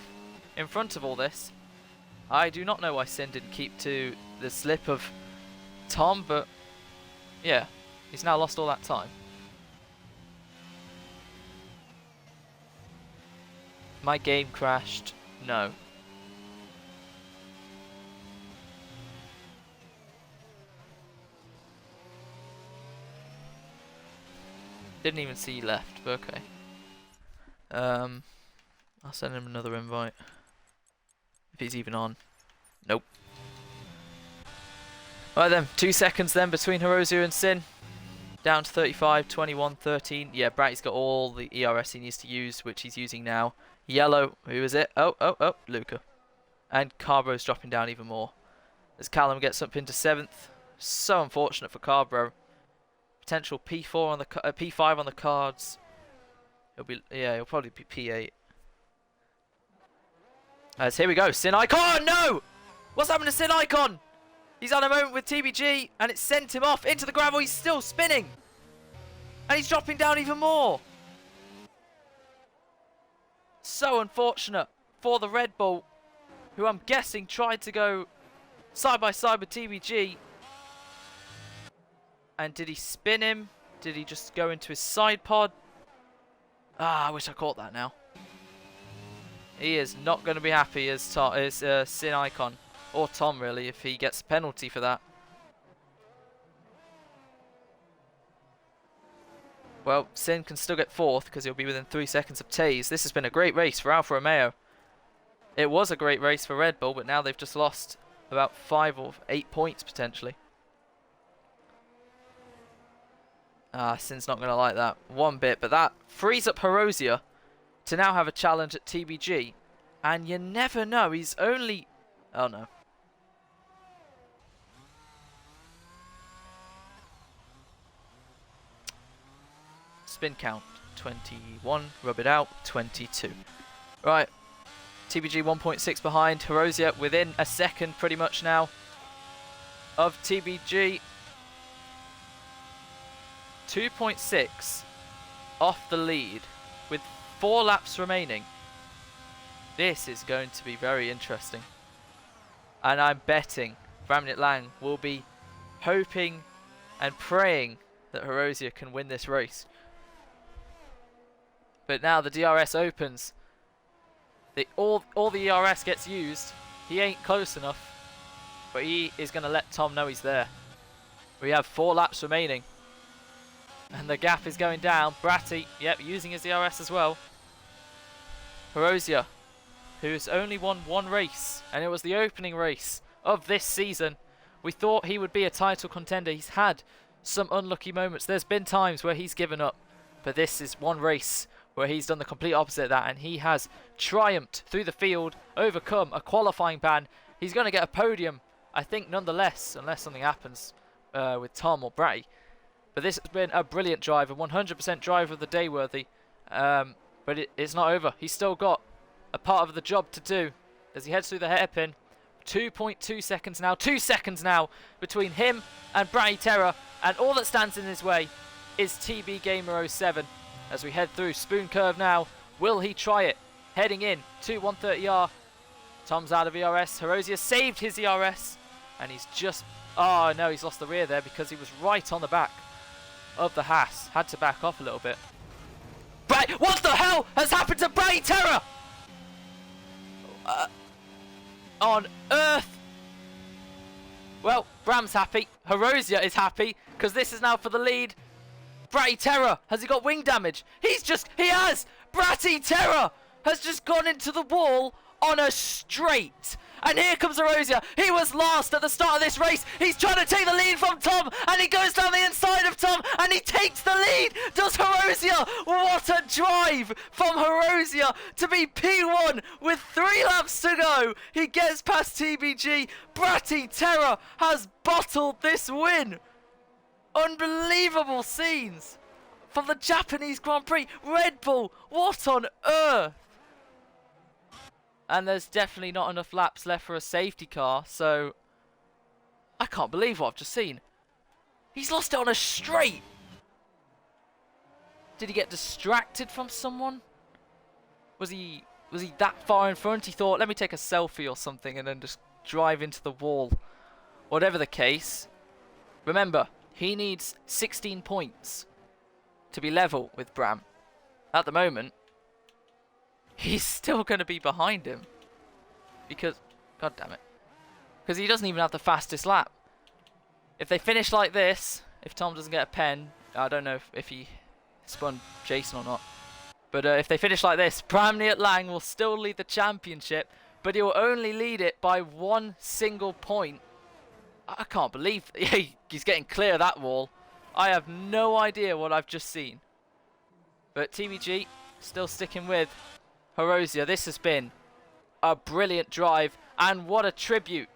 in front of all this. I do not know why Sin didn't keep to the slip of Tom, but yeah, he's now lost all that time. My game crashed. No. Didn't even see he left, but okay. I'll send him another invite. If he's even on. Nope. Right then, 2 seconds then between Herosia and Sin. Down to 35, 21, 13. Yeah, Bratty's got all the ERS he needs to use, which he's using now. Yellow, who is it? Oh, Luca. And Carbro's dropping down even more. As Callum gets up into 7th. So unfortunate for Carbro. Potential P4 on the P5 on the cards. He'll probably be P8. As here we go, Sin Icon. No! What's happened to Sin Icon? He's had a moment with TBG and it sent him off into the gravel. He's still spinning. And he's dropping down even more. So unfortunate for the Red Bull, who I'm guessing tried to go side by side with TBG. And did he spin him? Did he just go into his side pod? Ah, I wish I caught that now. He is not going to be happy as Sin Icon. Or Tom, really, if he gets a penalty for that. Well, Sin can still get 4th because he'll be within 3 seconds of Taze. This has been a great race for Alfa Romeo. It was a great race for Red Bull, but now they've just lost about 5 or 8 points, potentially. Ah, Sin's not going to like that one bit, but that frees up Herosia to now have a challenge at TBG. And you never know, he's only... Oh no. Spin count, 21, rub it out, 22. Right, TBG 1.6 behind, Herosia within a second pretty much now of TBG. 2.6 off the lead with 4 laps remaining. This is going to be very interesting. And I'm betting Bramnit Lang will be hoping and praying that Herosia can win this race. But now the DRS opens. All the ERS gets used. He ain't close enough. But he is going to let Tom know he's there. We have 4 laps remaining. And the gap is going down. Bratty, yep, using his ERS as well. Herosia, who's only won 1 race. And it was the opening race of this season. We thought he would be a title contender. He's had some unlucky moments. There's been times where he's given up. But this is one race where he's done the complete opposite of that, and he has triumphed through the field, overcome a qualifying ban. He's going to get a podium, I think, nonetheless, unless something happens with Tom or Bratty. But this has been a brilliant drive, a 100% driver of the day worthy. But it's not over. He's still got a part of the job to do as he heads through the hairpin. 2.2 seconds now, 2 seconds now between him and Bratty Terror, and all that stands in his way is TB Gamer 07. As we head through Spoon Curve now, will he try it? heading in to 130R. Tom's out of ERS. Herosier saved his ERS. And he's just... Oh, no, he's lost the rear there because he was right on the back of the Haas. Had to back off a little bit. What the hell has happened to Bratty Terror? On earth? Well, Bram's happy. Herosier is happy because this is now for the lead. Bratty Terror, has he got wing damage? He has! Bratty Terror has just gone into the wall on a straight. And here comes Herosier. He was last at the start of this race. He's trying to take the lead from Tom. And he goes down the inside of Tom. And he takes the lead. Does Herosier. What a drive from Herosier to be P1 with 3 laps to go. He gets past TBG. Bratty Terror has bottled this win. Unbelievable scenes from the Japanese Grand Prix. Red Bull, what on earth? And there's definitely not enough laps left for a safety car, so I can't believe what I've just seen. He's lost it on a straight. Did he get distracted from someone? Was he that far in front? He thought, let me take a selfie or something and then just drive into the wall. Whatever the case, remember, he needs 16 points to be level with Bram. At the moment, he's still going to be behind him. Because, god damn it. Because he doesn't even have the fastest lap. If they finish like this, if Tom doesn't get a pen, I don't know if he spun Jason or not. But if they finish like this, Bramley Lang will still lead the championship, but he will only lead it by 1 single point. I can't believe he's getting clear of that wall. I have no idea what I've just seen. But TBG still sticking with Herosier. This has been a brilliant drive, and what a tribute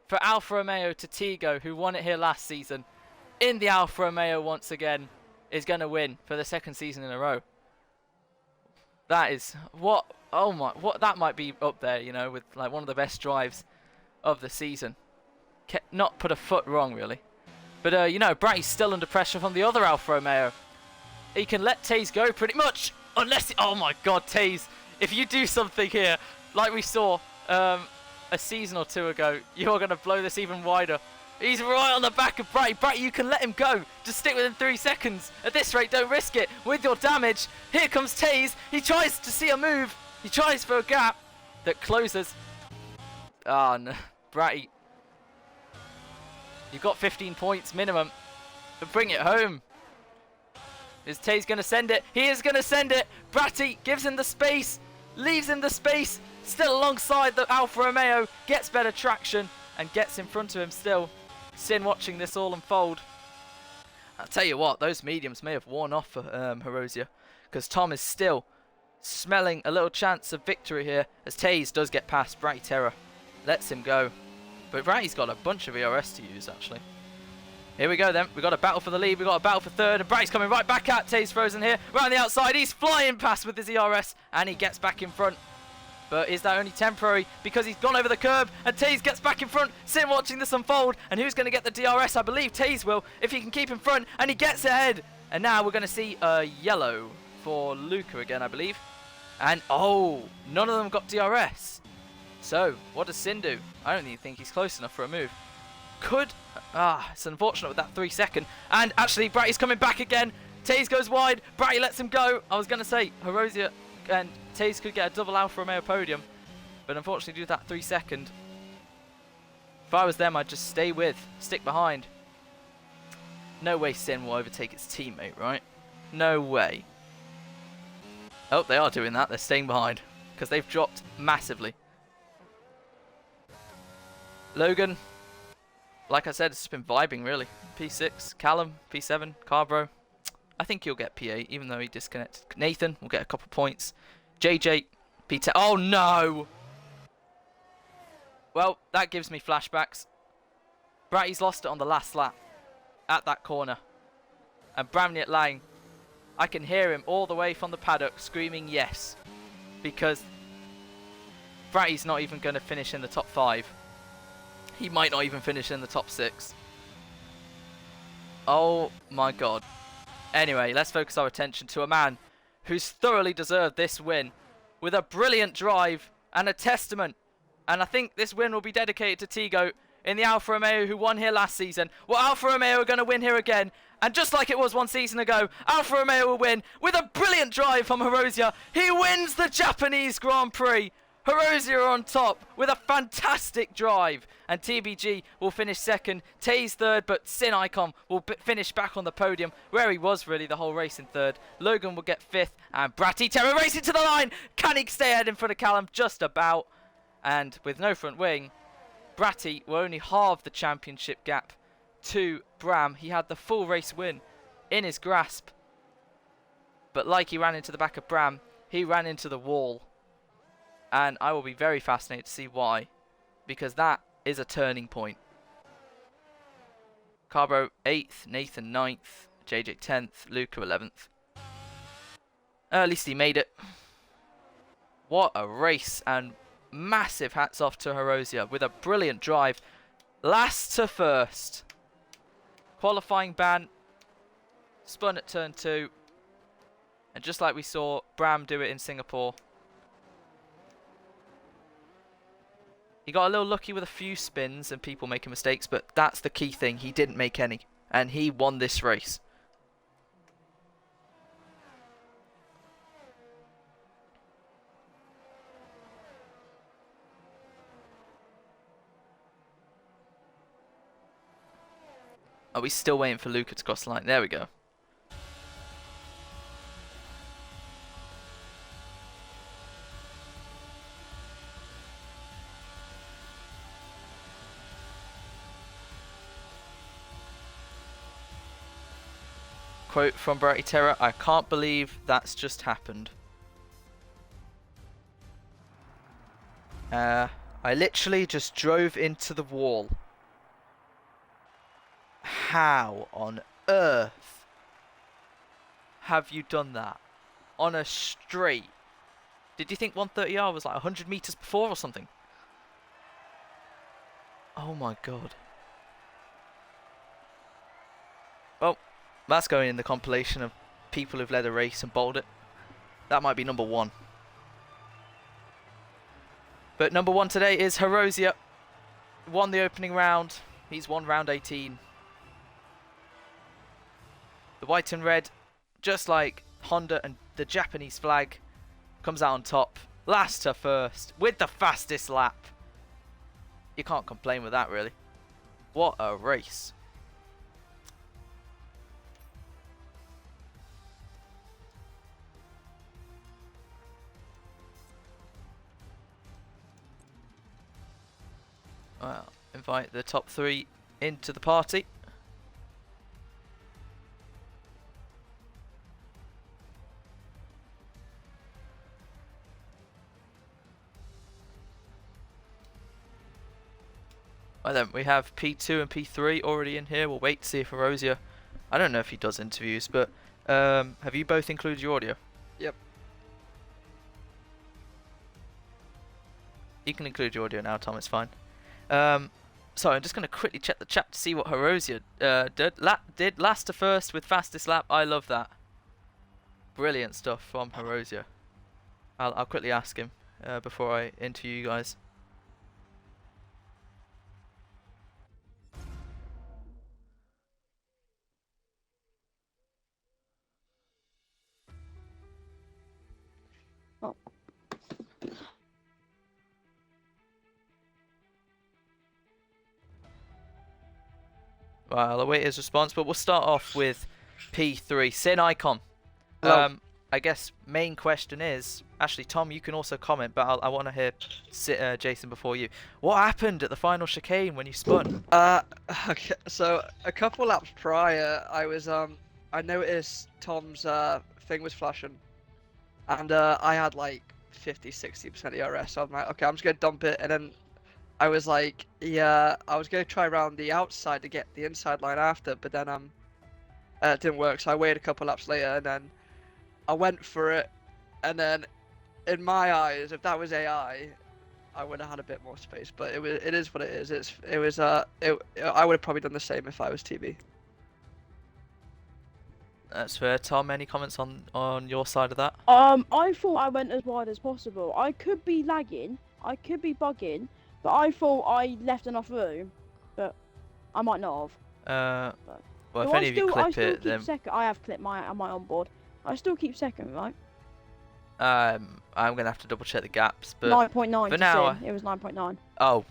for Alfa Romeo to Tigo, who won it here last season. In the Alfa Romeo once again, is going to win for the 2nd season in a row. That is what that might be up there, you know, with like one of the best drives of the season. Not put a foot wrong really. But you know, Bratty's still under pressure from the other Alfa Romeo. He can let Taze go pretty much, unless oh my god, Taze, if you do something here like we saw a season or 2 ago, you're going to blow this even wider. He's right on the back of Bratty. Bratty, you can let him go. Just stick within 3 seconds. At this rate, don't risk it with your damage. Here comes Taze. He tries to see a move. He tries for a gap that closes. Ah, no. Bratty. You've got 15 points minimum. But bring it home. Is Taze going to send it? He is going to send it. Bratty gives him the space. Leaves him the space. Still alongside the Alfa Romeo. Gets better traction. And gets in front of him still. Sin watching this all unfold. I'll tell you what, those mediums may have worn off for Herosier. Because Tom is still smelling a little chance of victory here. As Taze does get past Bratty Terror. Lets him go. But Bratty's got a bunch of ERS to use actually. Here we go then. We've got a battle for the lead. We've got a battle for 3rd. And Bratty's coming right back at Taze Frozen here. Right on the outside. He's flying past with his ERS. And he gets back in front. But is that only temporary? Because he's gone over the curb. And Taze gets back in front. Sin watching this unfold. And who's going to get the DRS? I believe Taze will. If he can keep in front. And he gets ahead. And now we're going to see a yellow for Luca again, I believe. And oh, none of them got DRS. So, what does Sin do? I don't even think he's close enough for a move. It's unfortunate with that 3 second. And actually, Bratty's coming back again. Taze goes wide. Bratty lets him go. I was going to say, Herosier and Taze could get a double Alfa Romeo podium. But unfortunately, due to that 3 second. If I was them, I'd just stick behind. No way Sin will overtake its teammate, right? No way. Oh, they are doing that. They're staying behind. Because they've dropped massively. Logan, like I said, it's just been vibing really. P6, Callum, P7, Carbro. I think he'll get P8 even though he disconnected. Nathan will get a couple points. JJ, P10. Oh no! Well, that gives me flashbacks. Bratty's lost it on the last lap. At that corner. And Bramley Lang, I can hear him all the way from the paddock screaming yes. Because Bratty's not even going to finish in the top 5. He might not even finish in the top 6. Oh my god. Anyway, let's focus our attention to a man who's thoroughly deserved this win. with a brilliant drive and a testament. And I think this win will be dedicated to T-Goat in the Alfa Romeo who won here last season. Well, Alfa Romeo are going to win here again. And just like it was 1 season ago, Alfa Romeo will win with a brilliant drive from Hirosia. He wins the Japanese Grand Prix. Hirosia are on top with a fantastic drive. And TBG will finish second, Taze third, but Sin Icon will finish back on the podium, where he was really the whole race in third. Logan will get fifth, and Bratty Terror racing to the line. Can he stay ahead in front of Callum? Just about. And with no front wing, Bratty will only halve the championship gap to Bram. He had the full race win in his grasp. But like he ran into the back of Bram, he ran into the wall. And I will be very fascinated to see why, because that is a turning point. Carbro 8th, Nathan 9th, JJ 10th, Luca 11th. At least he made it. What a race, and massive hats off to Hirosia with a brilliant drive. Last to first. Qualifying ban, spun at turn 2. And just like we saw Bram do it in Singapore, he got a little lucky with a few spins and people making mistakes, but that's the key thing. He didn't make any, and he won this race. Are we still waiting for Luca to cross the line? There we go. Quote from Bratty Terror, "I can't believe that's just happened. I literally just drove into the wall. How on earth have you done that on a straight? Did you think 130R was like 100 meters before or something? Oh my god. Well, that's going in the compilation of people who've led a race and bowled it. That might be number 1. But number 1 today is Hirosia. Won the opening round. He's won round 18. The white and red, just like Honda and the Japanese flag, comes out on top. Last to first with the fastest lap. You can't complain with that, really. What a race. Well, invite the top 3 into the party. Well then, we have P2 and P3 already in here. We'll wait to see if Hirosia... I don't know if he does interviews, but have you both included your audio? Yep. You can include your audio now, Tom, it's fine. So I'm just going to quickly check the chat to see what Hirosia did last to first with fastest lap. I love that. Brilliant stuff from Hirosia. I'll quickly ask him before I interview you guys. Oh. Well, I'll await his response, but we'll start off with P3. Sin Icon. I guess main question is, actually, Tom, you can also comment, but I want to hear Jason before you. What happened at the final chicane when you spun? Okay, so a couple laps prior, I noticed Tom's thing was flashing, and I had like 50-60% ERS, so I'm like, okay, I'm just gonna dump it, and then I was like, yeah, I was gonna try around the outside to get the inside line after, but then it didn't work, so I waited a couple laps later, and then I went for it, and then in my eyes, if that was AI, I would have had a bit more space, but it is what it is. I would have probably done the same if I was TB. That's fair. Tom, any comments on your side of that? I thought I went as wide as possible. I could be lagging, I could be bugging, but I thought I left enough room, but I might not have. Well, So if any of you I clip still it, keep then second. I have clipped my onboard. I still keep second, right? I'm gonna have to double check the gaps. But 9.9 for to now, Sin. It was 9.9. oh,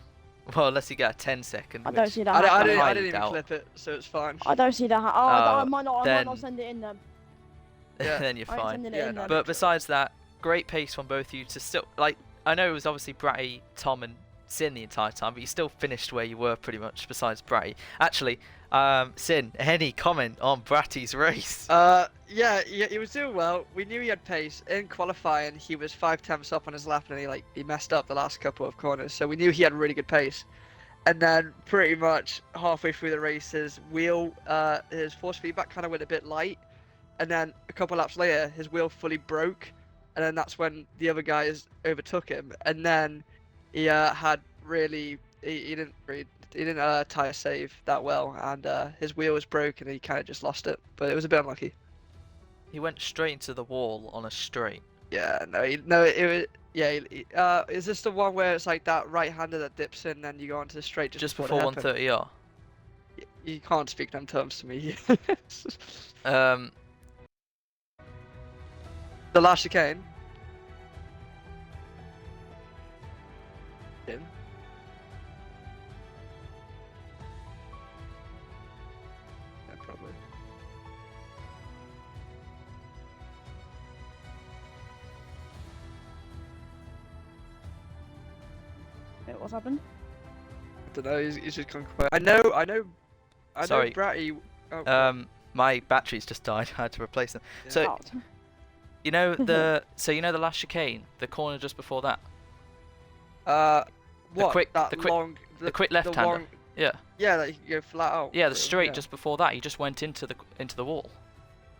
well, unless you get a 10-second. I don't which see that I happening. didn't highly even doubt. clip it, so it's fine. I don't see that. I might not. I might not then- send it in them. Yeah. then you're I ain't fine. sending it Yeah, in no, them. But besides that, great pace from both of you to still like. I know it was obviously Bratty, Tom, and Sin the entire time, but you still finished where you were pretty much. Besides Bratty, actually, Sin, any comment on Bratty's race? Yeah, he was doing well. We knew he had pace. In qualifying, he was 5 tenths up on his lap, and he messed up the last couple of corners. So we knew he had really good pace. And then pretty much halfway through the race, his force feedback kind of went a bit light. And then a couple laps later, his wheel fully broke, and then that's when the other guys overtook him. And then he had really he didn't tire save that well, and his wheel was broken, and he kind of just lost it. But it was a bit unlucky. He went straight into the wall on a straight. Yeah, no, it was. Yeah, is this the one where it's like that right-hander that dips in, and you go onto the straight Just before before the hairpin? 130R. You can't speak them terms to me. The last chicane. In. Yeah, probably. Wait, what's happened? I don't know. He's just gone quiet. I know. Sorry. Bratty. Oh, My batteries just died. I had to replace them. yeah. So Oh, you know the the last chicane, the corner just before that, What? quick- that the quick- long. the quick the left-hander. long- Yeah. Yeah, that you can go flat out. Yeah, the through, straight yeah. just before that. He just went into the wall.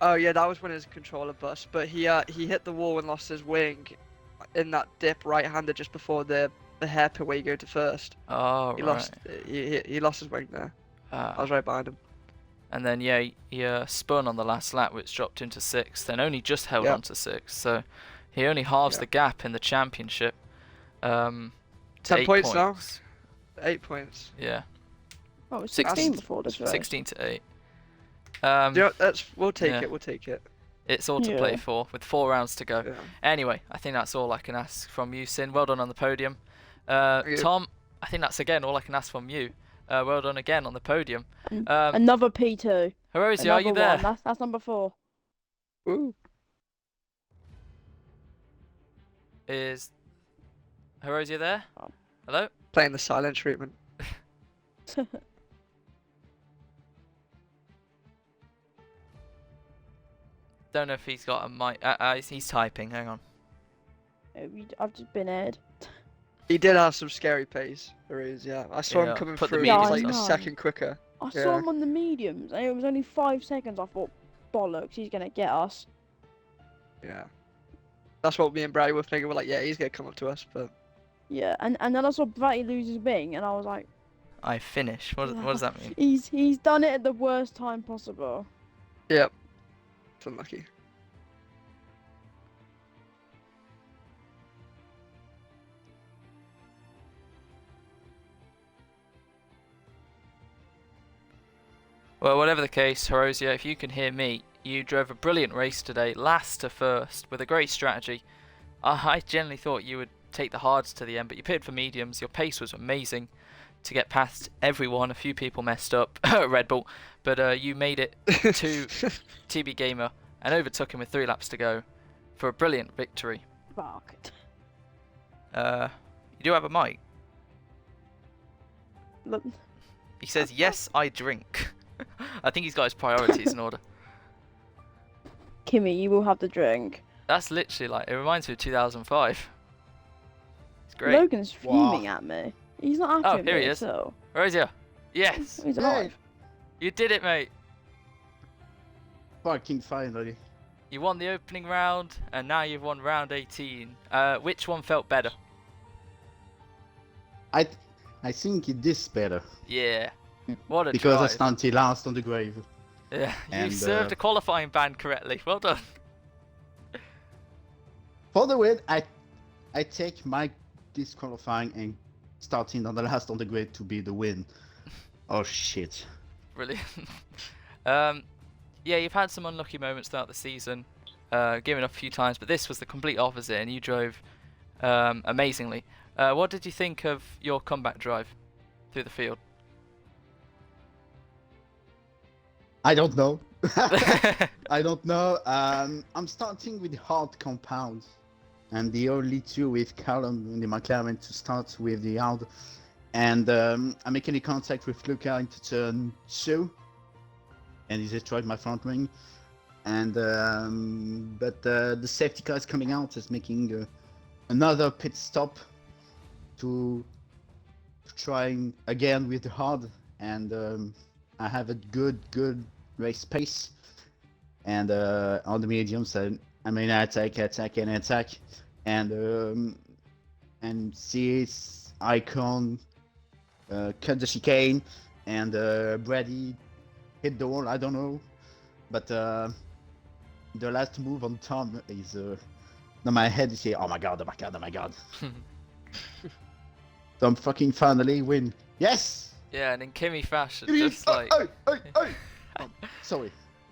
Oh yeah, that was when his controller bust. But he hit the wall and lost his wing in that dip right-hander just before the hairpin where you go to first. Oh He right. lost. He lost his wing there. I was right behind him. And then yeah, he spun on the last lap, which dropped him to 6th, then only just held Yep. on to 6th. So he only halves Yeah. the gap in the championship. To 10 8 points now? points. 8 points. Yeah, oh, it was 16 16 before this race. 16 to 8. Yeah, we'll take yeah. it. We'll take it. It's all to play Yeah. for, with 4 rounds to go. Yeah. Anyway, I think that's all I can ask from you, Sin. Well done on the podium. you. Tom, I think that's again all I can ask from you. Well done again on the podium. Another P2. Herosia, are you Another there? one. That's number 4. Ooh. Is Herosia there? Oh. Hello? Playing the silent treatment. Don't know if he's got a mic. He's typing. Hang on. I've just been aired. He did have some scary pace. There is, yeah. I saw Yeah, him coming put the through. He was mediums like on. a second quicker. I Yeah. saw him on the mediums, and it was only 5 seconds. I thought, bollocks, he's gonna get us. Yeah. That's what me and Brady were thinking. We're like, yeah, he's gonna come up to us, but Yeah, and then I saw Bratty lose his wing, and I was like, I finish. What does that mean? he's done it at the worst time possible. yep. It's unlucky. Well, whatever the case, Herosia, if you can hear me, you drove a brilliant race today, last to first, with a great strategy. I generally thought you would take the hards to the end, but you pitted for mediums. Your pace was amazing to get past everyone. A few people messed up, Red Bull, but you made it to TB Gamer and overtook him with 3 laps to go for a brilliant victory. Fuck. You do have a mic. Look, He says, yes, I drink. I think he's got his priorities in order. Kimmy, you will have the drink. That's literally like, it reminds me of 2005. It's great. Logan's fuming at me. He's not happy Oh, with here me he is. at all. Herosia, yes, He's alive. you did it, mate. Fucking finally. You won the opening round, and now you've won round 18. Which one felt better? I think it is better Yeah. What a because I drive. stand till last on the grave. Yeah, you And, served a qualifying ban correctly. Well done. For the win, I take my disqualifying and starting on the last on the grid to be the win. Oh shit. Brilliant. Yeah, you've had some unlucky moments throughout the season, giving up a few times, but this was the complete opposite, and you drove amazingly. What did you think of your comeback drive through the field? I don't know. I don't know. I'm starting with hard compounds. I'm the only two with Callum in the McLaren to start with the hard. And I'm making a contact with Luca into turn 2. And he destroyed my front wing. And but the safety car is coming out, is making another pit stop to trying again with the hard. And I have a good race pace. And on the mediums, I mean attack, and CS Icon cut the chicane, and Brady hit the wall. I don't know, but the last move on Tom is in my head. You say, oh my god. Tom fucking finally win. Yes. Yeah, and in Kimmy fashion, Give me- just like Sorry,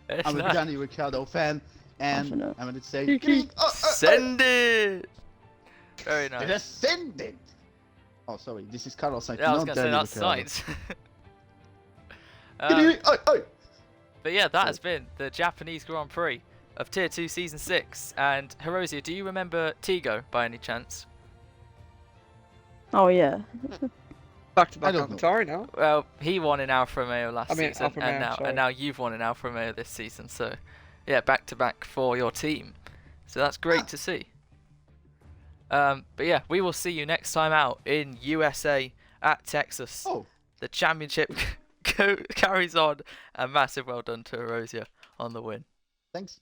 it's I'm a nice. Danny Ricciardo fan, and Awesome. I'm gonna say, Send it. Very nice. Just send it. Oh, sorry, this is Carlos Sainz, Yeah, I was not gonna say Danny that's Ricciardo. science. But yeah, that has been the Japanese Grand Prix of Tier 2 Season 6. And Hirosia, do you remember Tigo by any chance? Oh yeah. Back to I back don't know. AlphaTauri now. Well, he won in Alfa Romeo last I mean, season, Alfa Romeo, sorry. and now you've won in Alfa Romeo this season. So, yeah, back to back for your team. So that's great to see. But yeah, we will see you next time out in USA at Texas. Oh, The championship carries on, and massive well done to Erosia on the win. thanks.